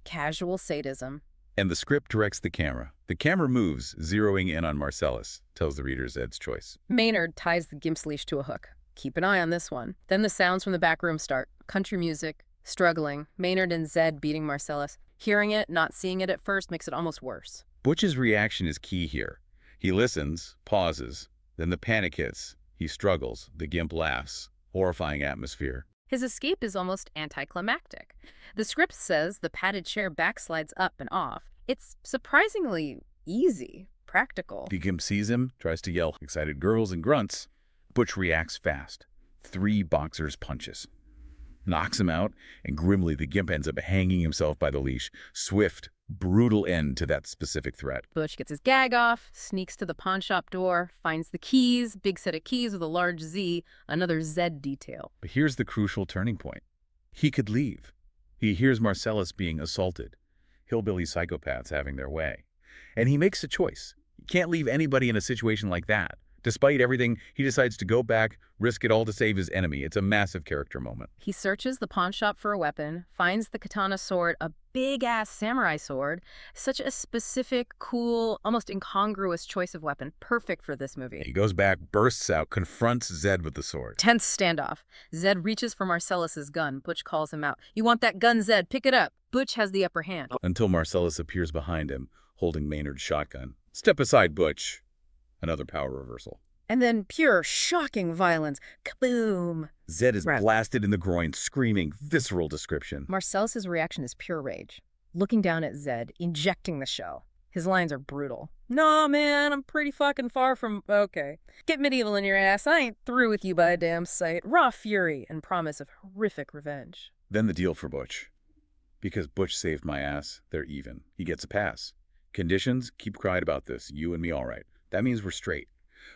Casual sadism. And the script directs the camera. The camera moves, zeroing in on Marcellus, tells the reader Zed's choice. Maynard ties the gimp's leash to a hook. Keep an eye on this one. Then the sounds from the back room start. Country music, struggling, Maynard and Zed beating Marcellus. Hearing it, not seeing it at first, makes it almost worse. Butch's reaction is key here. He listens, pauses, then the panic hits. He struggles. The gimp laughs. Horrifying atmosphere. His escape is almost anticlimactic. The script says the padded chair backslides up and off. It's surprisingly easy, practical. The gimp sees him, tries to yell excited girls and grunts. Butch reacts fast. 3 boxers punches. Knocks him out, and grimly the gimp ends up hanging himself by the leash. Swift, brutal end to that specific threat. Butch gets his gag off, sneaks to the pawn shop door, finds the keys, big set of keys with a large Z, another Z detail. But here's the crucial turning point. He could leave. He hears Marcellus being assaulted. Hillbilly psychopaths having their way. And he makes a choice. He can't leave anybody in a situation like that. Despite everything, he decides to go back, risk it all to save his enemy. It's a massive character moment. He searches the pawn shop for a weapon, finds the katana sword, a big-ass samurai sword. Such a specific, cool, almost incongruous choice of weapon. Perfect for this movie. He goes back, bursts out, confronts Zed with the sword. Tense standoff. Zed reaches for Marcellus's gun. Butch calls him out. You want that gun, Zed? Pick it up. Butch has the upper hand. Until Marcellus appears behind him, holding Maynard's shotgun. Step aside, Butch. Another power reversal. And then pure, shocking violence. Kaboom! Zed is Right. blasted in the groin, screaming, visceral description. Marcellus's reaction is pure rage. Looking down at Zed, injecting the show. His lines are brutal. Nah, man, I'm pretty fucking far from... Okay. Get medieval in your ass. I ain't through with you by a damn sight. Raw fury and promise of horrific revenge. Then the deal for Butch. Because Butch saved my ass, they're even. He gets a pass. Conditions, keep quiet about this. You and me all right. That means we're straight.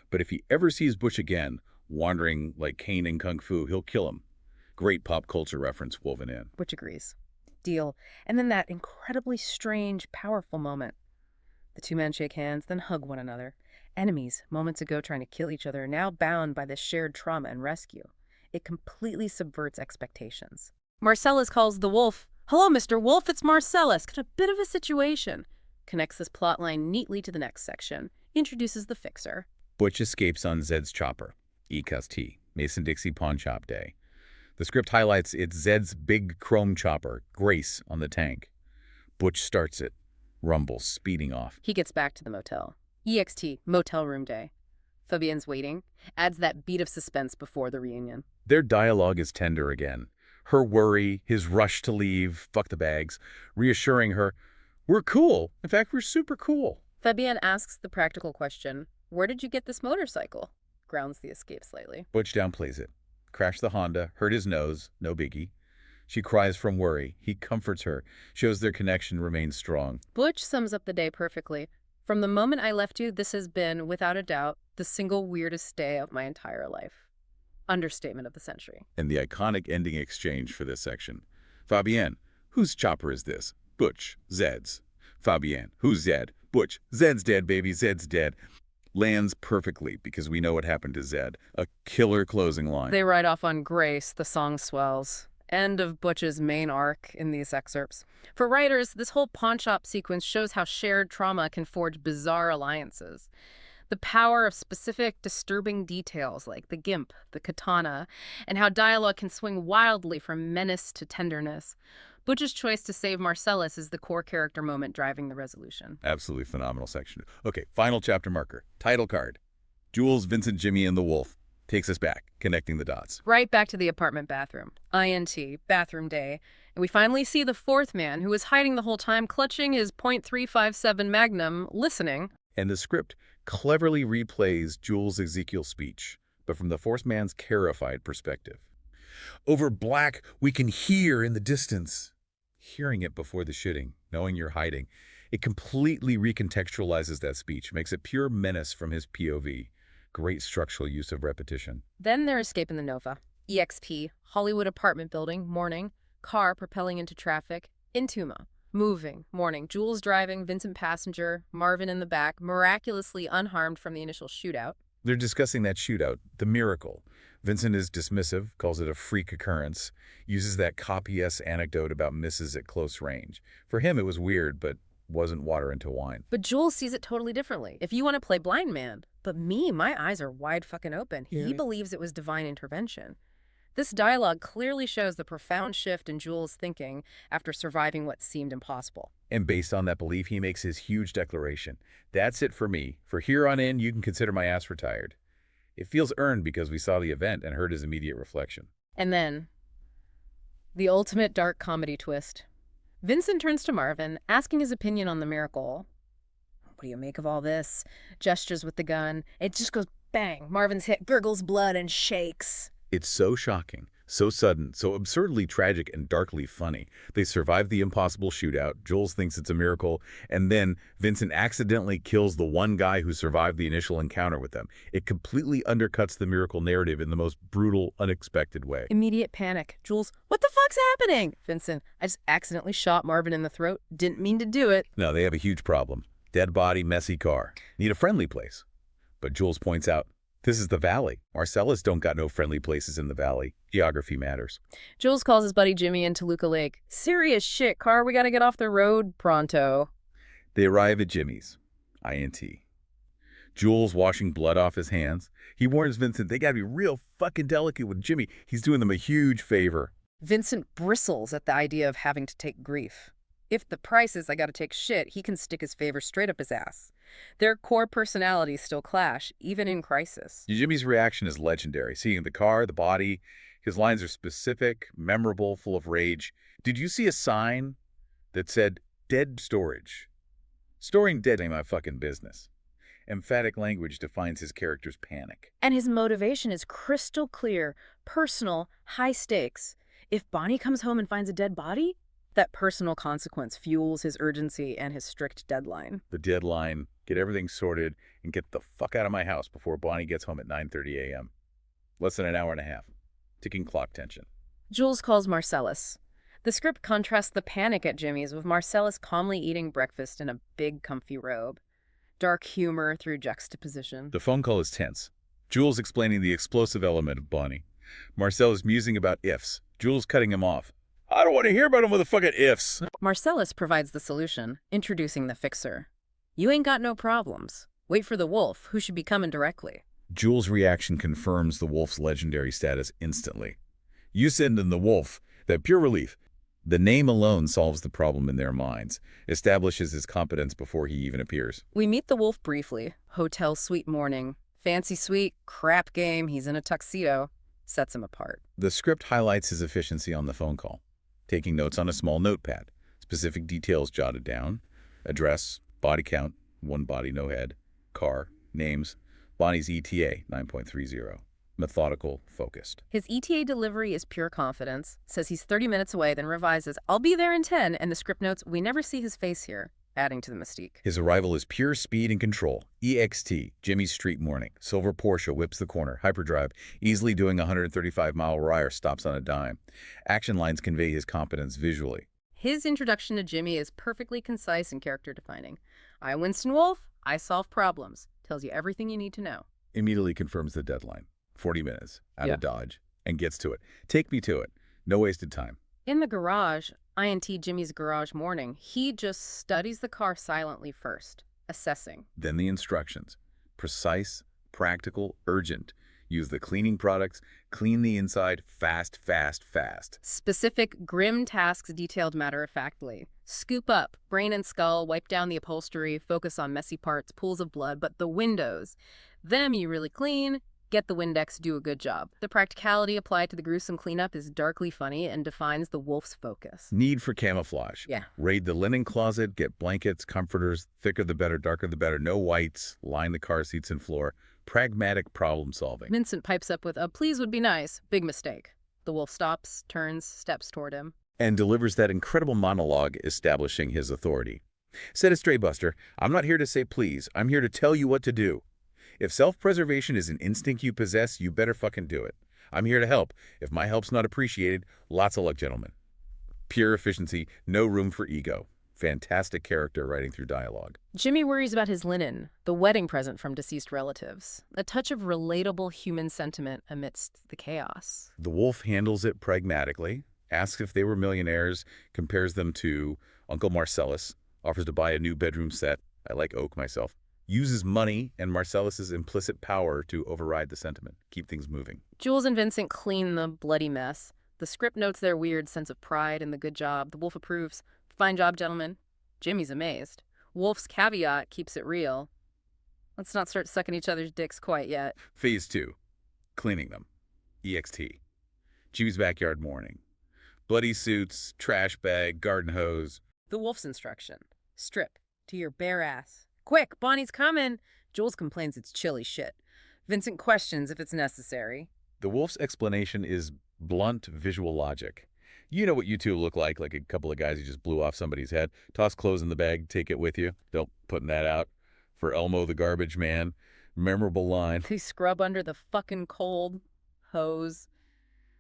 But if he ever sees Butch again, wandering like Kane in Kung Fu, he'll kill him. Great pop culture reference woven in. Butch agrees. Deal. And then that incredibly strange, powerful moment. The two men shake hands, then hug one another. Enemies, moments ago trying to kill each other, now bound by this shared trauma and rescue. It completely subverts expectations. Marcellus calls the wolf. Hello, Mr. Wolf, it's Marcellus. Got a bit of a situation. Connects this plotline neatly to the next section. Introduces the fixer. Butch escapes on Zed's chopper. E-Cus-T. Mason-Dixie Pawn Shop Day. The script highlights it's Zed's big chrome chopper, Grace, on the tank. Butch starts it. Rumbles, speeding off. He gets back to the motel. EXT, motel room day. Fabienne's waiting. Adds that beat of suspense before the reunion. Their dialogue is tender again. Her worry, his rush to leave, fuck the bags, reassuring her, we're cool. In fact, we're super cool. Fabienne asks the practical question, where did you get this motorcycle? Grounds the escape slightly. Butch downplays it. Crashed the Honda, hurt his nose, no biggie. She cries from worry. He comforts her, shows their connection remains strong. Butch sums up the day perfectly. From the moment I left you, this has been, without a doubt, the single weirdest day of my entire life. Understatement of the century. And the iconic ending exchange for this section. Fabienne, whose chopper is this? Butch, Zed's. Fabienne, who's Zed? Butch, Zed's dead, baby, Zed's dead. Lands perfectly because we know what happened to Zed. A killer closing line. They ride off on Grace, the song swells. End of Butch's main arc in these excerpts. For writers, this whole pawn shop sequence shows how shared trauma can forge bizarre alliances. The power of specific, disturbing details like the gimp, the katana, and how dialogue can swing wildly from menace to tenderness. Butch's choice to save Marcellus is the core character moment driving the resolution. Absolutely phenomenal section. Okay, final chapter marker. Title card. Jules, Vincent, Jimmy, and the Wolf. Takes us back, connecting the dots. Right back to the apartment bathroom. INT, bathroom day. And we finally see the fourth man, who was hiding the whole time, clutching his .357 Magnum, listening. And the script cleverly replays Jules' Ezekiel speech, but from the fourth man's terrified perspective. Over black, we can hear in the distance. Hearing it before the shooting, knowing you're hiding, it completely recontextualizes that speech, makes it pure menace from his POV. Great structural use of repetition. Then they're escaping the Nova. EXP, Hollywood apartment building, morning, car propelling into traffic, Intuma, moving, morning, Jules driving, Vincent passenger, Marvin in the back, miraculously unharmed from the initial shootout. They're discussing that shootout, the miracle. Vincent is dismissive, calls it a freak occurrence, uses that copy-esque anecdote about misses at close range. For him, it was weird, but wasn't water into wine. But Jules sees it totally differently. If you want to play blind man, but me, my eyes are wide fucking open. He believes it was divine intervention. This dialogue clearly shows the profound shift in Jules' thinking after surviving what seemed impossible. And based on that belief, he makes his huge declaration. That's it for me. For here on in, you can consider my ass retired. It feels earned because we saw the event and heard his immediate reflection. And then, the ultimate dark comedy twist. Vincent turns to Marvin, asking his opinion on the miracle. What do you make of all this? Gestures with the gun. It just goes bang. Marvin's hit, gurgles blood, and shakes. It's so shocking, so sudden, so absurdly tragic and darkly funny. They survive the impossible shootout, Jules thinks it's a miracle, and then Vincent accidentally kills the one guy who survived the initial encounter with them. It completely undercuts the miracle narrative in the most brutal, unexpected way. Immediate panic. Jules, what the fuck's happening? Vincent, I just accidentally shot Marvin in the throat. Didn't mean to do it. No, they have a huge problem. Dead body, messy car. Need a friendly place. But Jules points out, this is the valley. Marcellus don't got no friendly places in the valley. Geography matters. Jules calls his buddy Jimmy in Toluca Lake. Serious shit, car. We gotta get off the road pronto. They arrive at Jimmy's. INT. Jules washing blood off his hands. He warns Vincent they gotta be real fucking delicate with Jimmy. He's doing them a huge favor. Vincent bristles at the idea of having to take grief. If the price is I gotta take shit, he can stick his favor straight up his ass. Their core personalities still clash, even in crisis. Jimmy's reaction is legendary. Seeing the car, the body, his lines are specific, memorable, full of rage. Did you see a sign that said, dead storage? Storing dead ain't my fucking business. Emphatic language defines his character's panic. And his motivation is crystal clear, personal, high stakes. If Bonnie comes home and finds a dead body, that personal consequence fuels his urgency and his strict deadline. The deadline, get everything sorted, and get the fuck out of my house before Bonnie gets home at 9:30 a.m. Less than an hour and a half. Ticking clock tension. Jules calls Marcellus. The script contrasts the panic at Jimmy's with Marcellus calmly eating breakfast in a big, comfy robe. Dark humor through juxtaposition. The phone call is tense. Jules explaining the explosive element of Bonnie. Marcellus musing about ifs. Jules cutting him off. I don't want to hear about them motherfucking ifs. Marcellus provides the solution, introducing the fixer. You ain't got no problems. Wait for the wolf, who should be coming directly. Jules' reaction confirms the wolf's legendary status instantly. You send in the wolf, that pure relief. The name alone solves the problem in their minds, establishes his competence before he even appears. We meet the wolf briefly. Hotel suite morning. Fancy suite, crap game, he's in a tuxedo. Sets him apart. The script highlights his efficiency on the phone call. Taking notes on a small notepad, specific details jotted down, address, body count, one body, no head, car, names, Bonnie's ETA, 9.30. Methodical, focused. His ETA delivery is pure confidence, says he's 30 minutes away, then revises, I'll be there in 10, and the script notes, we never see his face here, adding to the mystique. His arrival is pure speed and control. EXT, Jimmy's street morning. Silver Porsche whips the corner. Hyperdrive, easily doing 135-mile-per-hour, stops on a dime. Action lines convey his competence visually. His introduction to Jimmy is perfectly concise and character-defining. I, Winston Wolfe, I solve problems. Tells you everything you need to know. Immediately confirms the deadline. 40 minutes, out of Dodge, and gets to it. Take me to it. No wasted time. In the garage, INT Jimmy's garage morning, he just studies the car silently first, assessing. Then the instructions. Precise, practical, urgent. Use the cleaning products, clean the inside, fast, fast, fast. Specific, grim tasks detailed matter-of-factly. Scoop up, brain and skull, wipe down the upholstery, focus on messy parts, pools of blood, but the windows, them you really clean, Get the Windex, do a good job. The practicality applied to the gruesome cleanup is darkly funny and defines the wolf's focus. Need for camouflage. Yeah. Raid the linen closet, get blankets, comforters, thicker the better, darker the better, no whites, line the car seats and floor. Pragmatic problem solving. Vincent pipes up with, please would be nice. Big mistake. The wolf stops, turns, steps toward him. And delivers that incredible monologue establishing his authority. Set it straight, Buster. I'm not here to say please. I'm here to tell you what to do. If self-preservation is an instinct you possess, you better fucking do it. I'm here to help. If my help's not appreciated, lots of luck, gentlemen. Pure efficiency, no room for ego. Fantastic character writing through dialogue. Jimmy worries about his linen, the wedding present from deceased relatives. A touch of relatable human sentiment amidst the chaos. The wolf handles it pragmatically, asks if they were millionaires, compares them to Uncle Marcellus, offers to buy a new bedroom set. I like oak myself. Uses money and Marcellus's implicit power to override the sentiment, keep things moving. Jules and Vincent clean the bloody mess. The script notes their weird sense of pride in the good job. The wolf approves. Fine job, gentlemen. Jimmy's amazed. Wolf's caveat keeps it real. Let's not start sucking each other's dicks quite yet. Phase 2. Cleaning them. EXT. Jimmy's backyard morning. Bloody suits, trash bag, garden hose. The wolf's instruction. Strip to your bare ass. Quick, Bonnie's coming. Jules complains it's chilly shit. Vincent questions if it's necessary. The wolf's explanation is blunt visual logic. You know what you two look like a couple of guys who just blew off somebody's head. Toss clothes in the bag, take it with you. Don't putting that out. For Elmo the garbage man. Memorable line. They scrub under the fucking cold hose.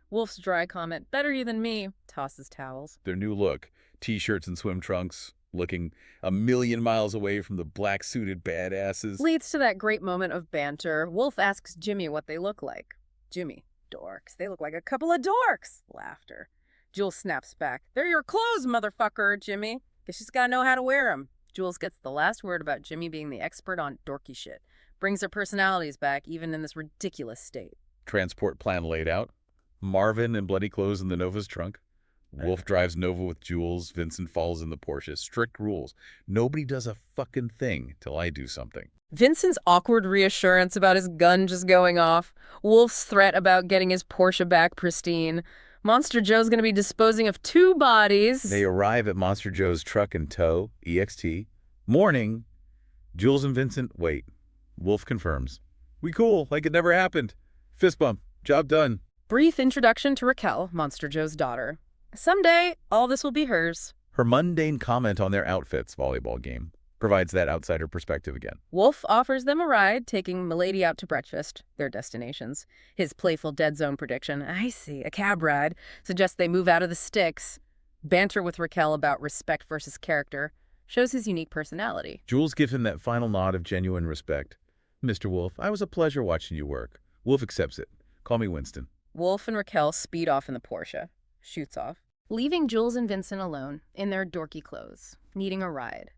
Wolf's dry comment, better you than me. Tosses towels. Their new look. T-shirts and swim trunks. Looking a million miles away from the black-suited badasses. Leads to that great moment of banter. Wolf asks Jimmy what they look like. Jimmy, dorks. They look like a couple of dorks. Laughter. Jules snaps back. They're your clothes, motherfucker, Jimmy. Guess she's gotta know how to wear them. Jules gets the last word about Jimmy being the expert on dorky shit. Brings their personalities back, even in this ridiculous state. Transport plan laid out. Marvin in bloody clothes in the Nova's trunk. Wolf drives Nova with Jules. Vincent falls in the Porsche. Strict rules. Nobody does a fucking thing till I do something. Vincent's awkward reassurance about his gun just going off. Wolf's threat about getting his Porsche back pristine. Monster Joe's going to be disposing of 2 bodies. They arrive at Monster Joe's truck in tow. EXT. Morning. Jules and Vincent wait. Wolf confirms. We cool, like it never happened. Fist bump. Job done. Brief introduction to Raquel, Monster Joe's daughter. Someday, all this will be hers. Her mundane comment on their outfits, volleyball game, provides that outsider perspective again. Wolf offers them a ride, taking Milady out to breakfast, their destinations. His playful dead zone prediction, I see, a cab ride, suggests they move out of the sticks. Banter with Raquel about respect versus character shows his unique personality. Jules gives him that final nod of genuine respect. Mr. Wolf, I was a pleasure watching you work. Wolf accepts it. Call me Winston. Wolf and Raquel speed off in the Porsche. Shoots off, leaving Jules and Vincent alone in their dorky clothes, needing a ride.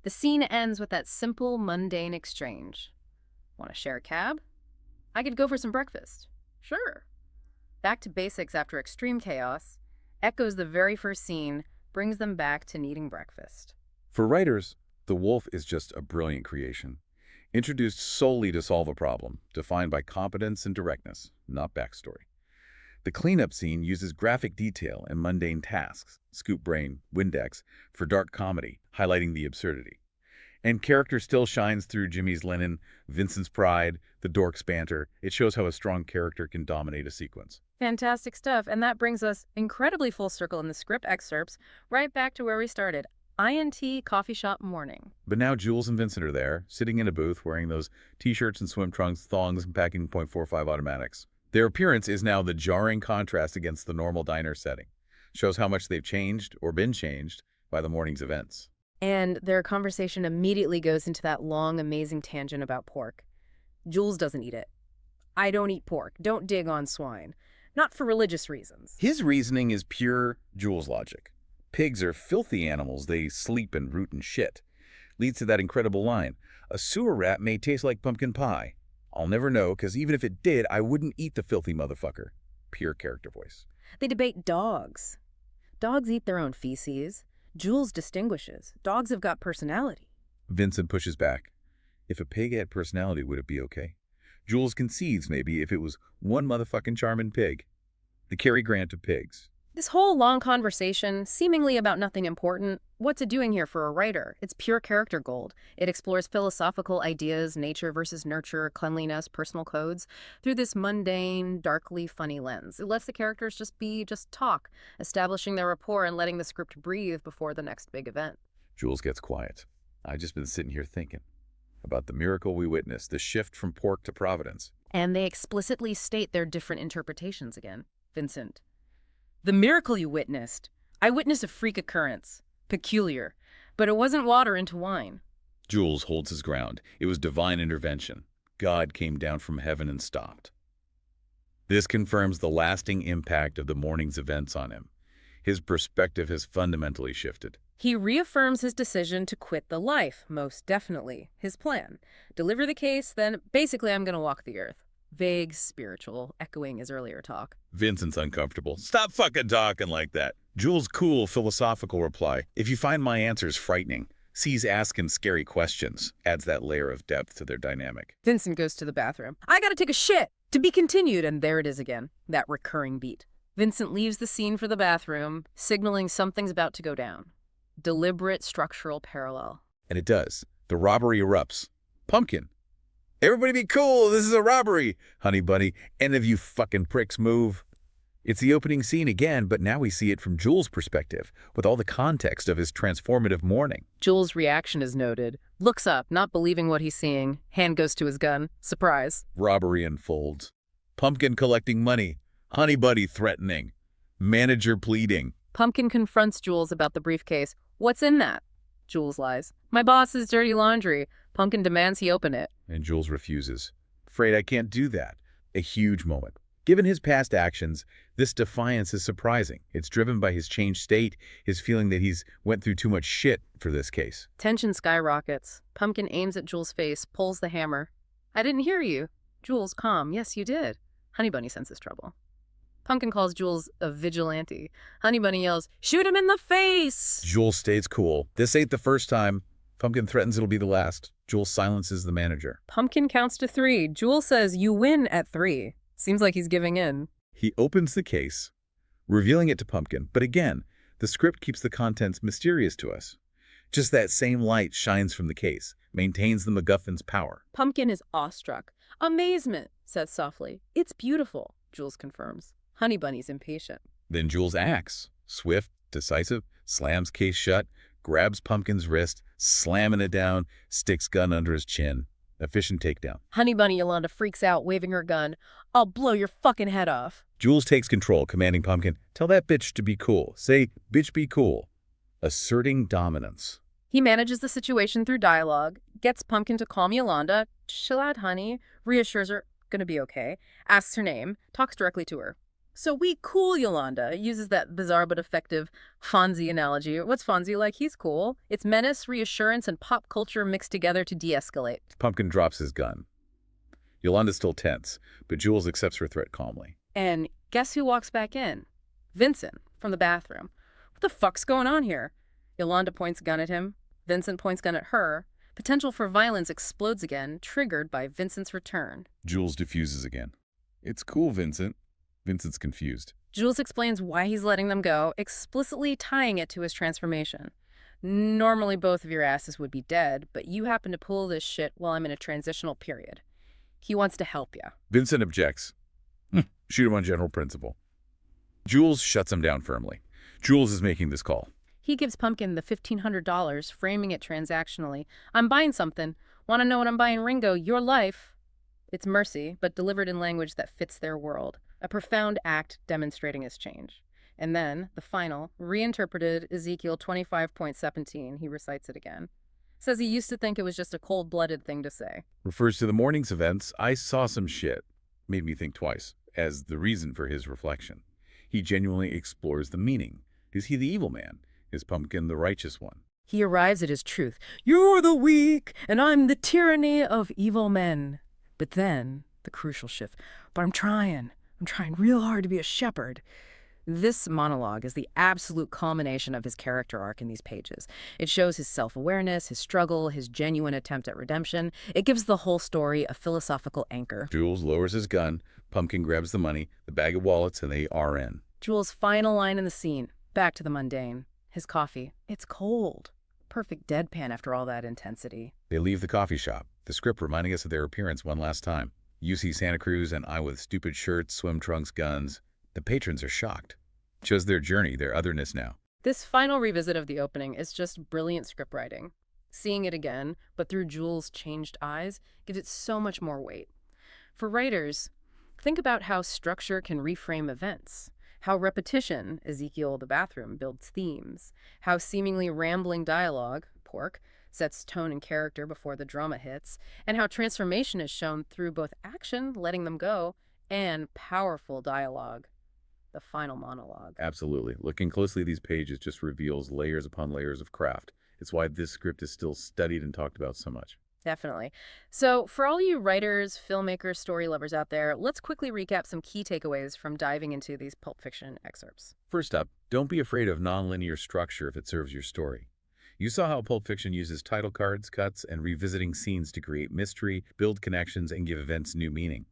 The scene ends with that simple, mundane exchange. Want to share a cab? I could go for some breakfast. Sure. Back to basics after extreme chaos, echoes the very first scene, brings them back to needing breakfast. For writers, the wolf is just a brilliant creation. Introduced solely to solve a problem, defined by competence and directness, not backstory. The cleanup scene uses graphic detail and mundane tasks, scoop brain, Windex, for dark comedy, highlighting the absurdity. And character still shines through Jimmy's linen, Vincent's pride, the dork's banter. It shows how a strong character can dominate a sequence. Fantastic stuff, and that brings us incredibly full circle in the script excerpts, right back to where we started. INT coffee shop morning. But now Jules and Vincent are there, sitting in a booth wearing those T-shirts and swim trunks, thongs, and packing .45 automatics. Their appearance is now the jarring contrast against the normal diner setting. Shows how much they've changed or been changed by the morning's events. And their conversation immediately goes into that long, amazing tangent about pork. Jules doesn't eat it. I don't eat pork. Don't dig on swine. Not for religious reasons. His reasoning is pure Jules logic. Pigs are filthy animals. They sleep and root and shit. Leads to that incredible line. A sewer rat may taste like pumpkin pie. I'll never know, because even if it did, I wouldn't eat the filthy motherfucker. Pure character voice. They debate dogs. Dogs eat their own feces. Jules distinguishes. Dogs have got personality. Vincent pushes back. If a pig had personality, would it be okay? Jules concedes maybe if it was one motherfucking charming pig. The Cary Grant of pigs. This whole long conversation, seemingly about nothing important, what's it doing here for a writer? It's pure character gold. It explores philosophical ideas, nature versus nurture, cleanliness, personal codes, through this mundane, darkly funny lens. It lets the characters just talk, establishing their rapport and letting the script breathe before the next big event. Jules gets quiet. I just been sitting here thinking about the miracle we witnessed, the shift from pork to Providence. And they explicitly state their different interpretations again. Vincent. The miracle you witnessed. I witnessed a freak occurrence. Peculiar. But it wasn't water into wine. Jules holds his ground. It was divine intervention. God came down from heaven and stopped. This confirms the lasting impact of the morning's events on him. His perspective has fundamentally shifted. He reaffirms his decision to quit the life, most definitely. His plan. Deliver the case, then basically I'm going to walk the earth. Vague, spiritual, echoing his earlier talk. Vincent's uncomfortable. Stop fucking talking like that. Jules' cool, philosophical reply. If you find my answers frightening, sees asking scary questions, adds that layer of depth to their dynamic. Vincent goes to the bathroom. I gotta take a shit! To be continued, and there it is again. That recurring beat. Vincent leaves the scene for the bathroom, signaling something's about to go down. Deliberate structural parallel. And it does. The robbery erupts. Pumpkin. Everybody be cool, this is a robbery. Honey bunny, any of you fucking pricks move. It's the opening scene again, but now we see it from Jules' perspective, with all the context of his transformative morning. Jules' reaction is noted. Looks up, not believing what he's seeing. Hand goes to his gun. Surprise. Robbery unfolds. Pumpkin collecting money. Honey bunny threatening. Manager pleading. Pumpkin confronts Jules about the briefcase. What's in that? Jules lies. My boss's dirty laundry. Pumpkin demands he open it. And Jules refuses. Afraid I can't do that. A huge moment. Given his past actions, this defiance is surprising. It's driven by his changed state, his feeling that he's went through too much shit for this case. Tension skyrockets. Pumpkin aims at Jules' face, pulls the hammer. I didn't hear you. Jules, calm. Yes, you did. Honey Bunny senses trouble. Pumpkin calls Jules a vigilante. Honey Bunny yells, shoot him in the face! Jules stays cool. This ain't the first time. Pumpkin threatens it'll be the last. Jules silences the manager. Pumpkin counts to 3. Jules says you win at 3. Seems like he's giving in. He opens the case, revealing it to Pumpkin. But again, the script keeps the contents mysterious to us. Just that same light shines from the case, maintains the MacGuffin's power. Pumpkin is awestruck. Amazement, says softly. It's beautiful, Jules confirms. Honey Bunny's impatient. Then Jules acts. Swift, decisive, slams case shut, grabs Pumpkin's wrist, slamming it down, sticks gun under his chin. Efficient takedown. Honey Bunny Yolanda freaks out, waving her gun. I'll blow your fucking head off. Jules takes control, commanding Pumpkin, tell that bitch to be cool. Say, bitch be cool. Asserting dominance. He manages the situation through dialogue, gets Pumpkin to calm Yolanda, chill out, honey, reassures her, gonna be okay, asks her name, talks directly to her. So we cool Yolanda, uses that bizarre but effective Fonzie analogy. What's Fonzie like? He's cool. It's menace, reassurance, and pop culture mixed together to de-escalate. Pumpkin drops his gun. Yolanda's still tense, but Jules accepts her threat calmly. And guess who walks back in? Vincent, from the bathroom. What the fuck's going on here? Yolanda points gun at him. Vincent points gun at her. Potential for violence explodes again, triggered by Vincent's return. Jules diffuses again. It's cool, Vincent. Vincent's confused. Jules explains why he's letting them go, explicitly tying it to his transformation. Normally both of your asses would be dead, but you happen to pull this shit while I'm in a transitional period. He wants to help you. Vincent objects. Shoot him on general principle. Jules shuts him down firmly. Jules is making this call. He gives Pumpkin the $1,500, framing it transactionally. I'm buying something. Want to know what I'm buying, Ringo? Your life. It's mercy, but delivered in language that fits their world. A profound act demonstrating his change. And then, the final, reinterpreted Ezekiel 25.17. He recites it again. Says he used to think it was just a cold-blooded thing to say. Refers to the morning's events. I saw some shit. Made me think twice, as the reason for his reflection. He genuinely explores the meaning. Is he the evil man? Is Pumpkin the righteous one? He arrives at his truth. You're the weak, and I'm the tyranny of evil men. But then, the crucial shift. But I'm trying real hard to be a shepherd. This monologue is the absolute culmination of his character arc in these pages. It shows his self-awareness, his struggle, his genuine attempt at redemption. It gives the whole story a philosophical anchor. Jules lowers his gun, Pumpkin grabs the money, the bag of wallets, and they are in. Jules' final line in the scene, back to the mundane. His coffee. It's cold. Perfect deadpan after all that intensity. They leave the coffee shop, the script reminding us of their appearance one last time. You see Santa Cruz and I with stupid shirts, swim trunks, guns. The patrons are shocked. It shows their journey, their otherness now. This final revisit of the opening is just brilliant scriptwriting. Seeing it again, but through Jules' changed eyes, gives it so much more weight. For writers, think about how structure can reframe events. How repetition, Ezekiel the bathroom, builds themes. How seemingly rambling dialogue, pork, sets tone and character before the drama hits. And how transformation is shown through both action, letting them go, and powerful dialogue, the final monologue. Absolutely. Looking closely at these pages just reveals layers upon layers of craft. It's why this script is still studied and talked about so much. Definitely. So for all you writers, filmmakers, story lovers out there, let's quickly recap some key takeaways from diving into these Pulp Fiction excerpts. First up, don't be afraid of nonlinear structure if it serves your story. You saw how Pulp Fiction uses title cards, cuts, and revisiting scenes to create mystery, build connections, and give events new meaning.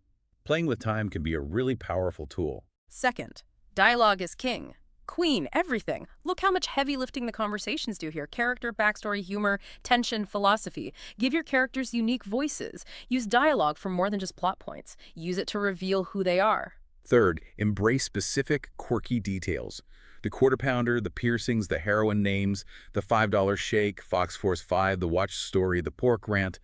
Playing with time can be a really powerful tool. Second, dialogue is king. Queen, everything. Look how much heavy lifting the conversations do here. Character, backstory, humor, tension, philosophy. Give your characters unique voices. Use dialogue for more than just plot points. Use it to reveal who they are. Third, embrace specific, quirky details. The quarter pounder, the piercings, the heroine names, the $5 shake, Fox Force 5, the watch story, the pork rant.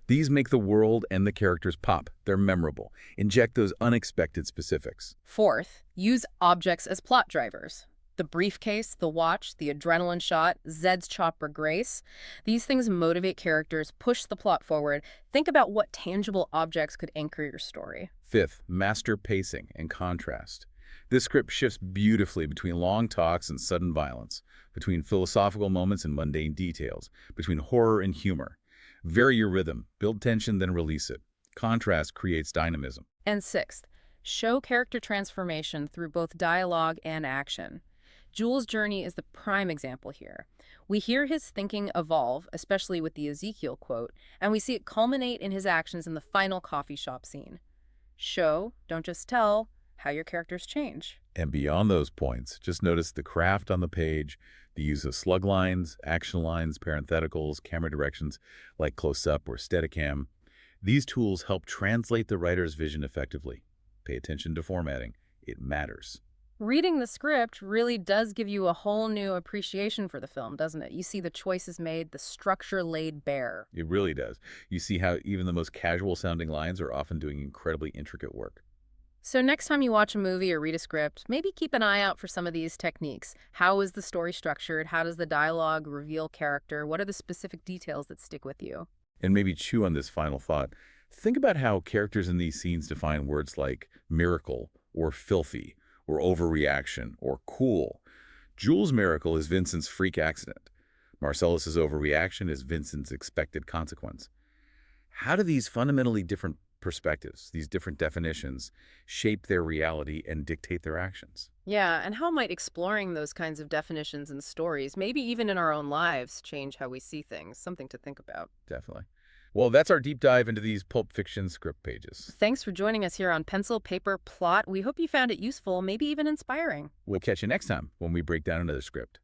These make the world and the characters pop. They're memorable. Inject those unexpected specifics. Fourth, use objects as plot drivers. The briefcase, the watch, the adrenaline shot, Zed's chopper Grace. These things motivate characters, push the plot forward. Think about what tangible objects could anchor your story. Fifth, master pacing and contrast. This script shifts beautifully between long talks and sudden violence, between philosophical moments and mundane details, between horror and humor. Vary your rhythm, build tension, then release it. Contrast creates dynamism. And sixth, show character transformation through both dialogue and action. Jules' journey is the prime example here. We hear his thinking evolve, especially with the Ezekiel quote, and we see it culminate in his actions in the final coffee shop scene. Show, don't just tell, how your characters change. And beyond those points, just notice the craft on the page, the use of slug lines, action lines, parentheticals, camera directions like close-up or Steadicam. These tools help translate the writer's vision effectively. Pay attention to formatting. It matters. Reading the script really does give you a whole new appreciation for the film, doesn't it? You see the choices made, the structure laid bare. It really does. You see how even the most casual-sounding lines are often doing incredibly intricate work. So next time you watch a movie or read a script, maybe keep an eye out for some of these techniques. How is the story structured? How does the dialogue reveal character? What are the specific details that stick with you? And maybe chew on this final thought. Think about how characters in these scenes define words like miracle or filthy or overreaction or cool. Jules' miracle is Vincent's freak accident. Marcellus's overreaction is Vincent's expected consequence. How do these fundamentally different perspectives, these different definitions, shape their reality and dictate their actions? Yeah, and how might exploring those kinds of definitions and stories, maybe even in our own lives, change how we see things? Something to think about. Definitely. Well, that's our deep dive into these Pulp Fiction script pages. Thanks for joining us here on Pencil, Paper, Plot. We hope you found it useful, maybe even inspiring. We'll catch you next time when we break down another script.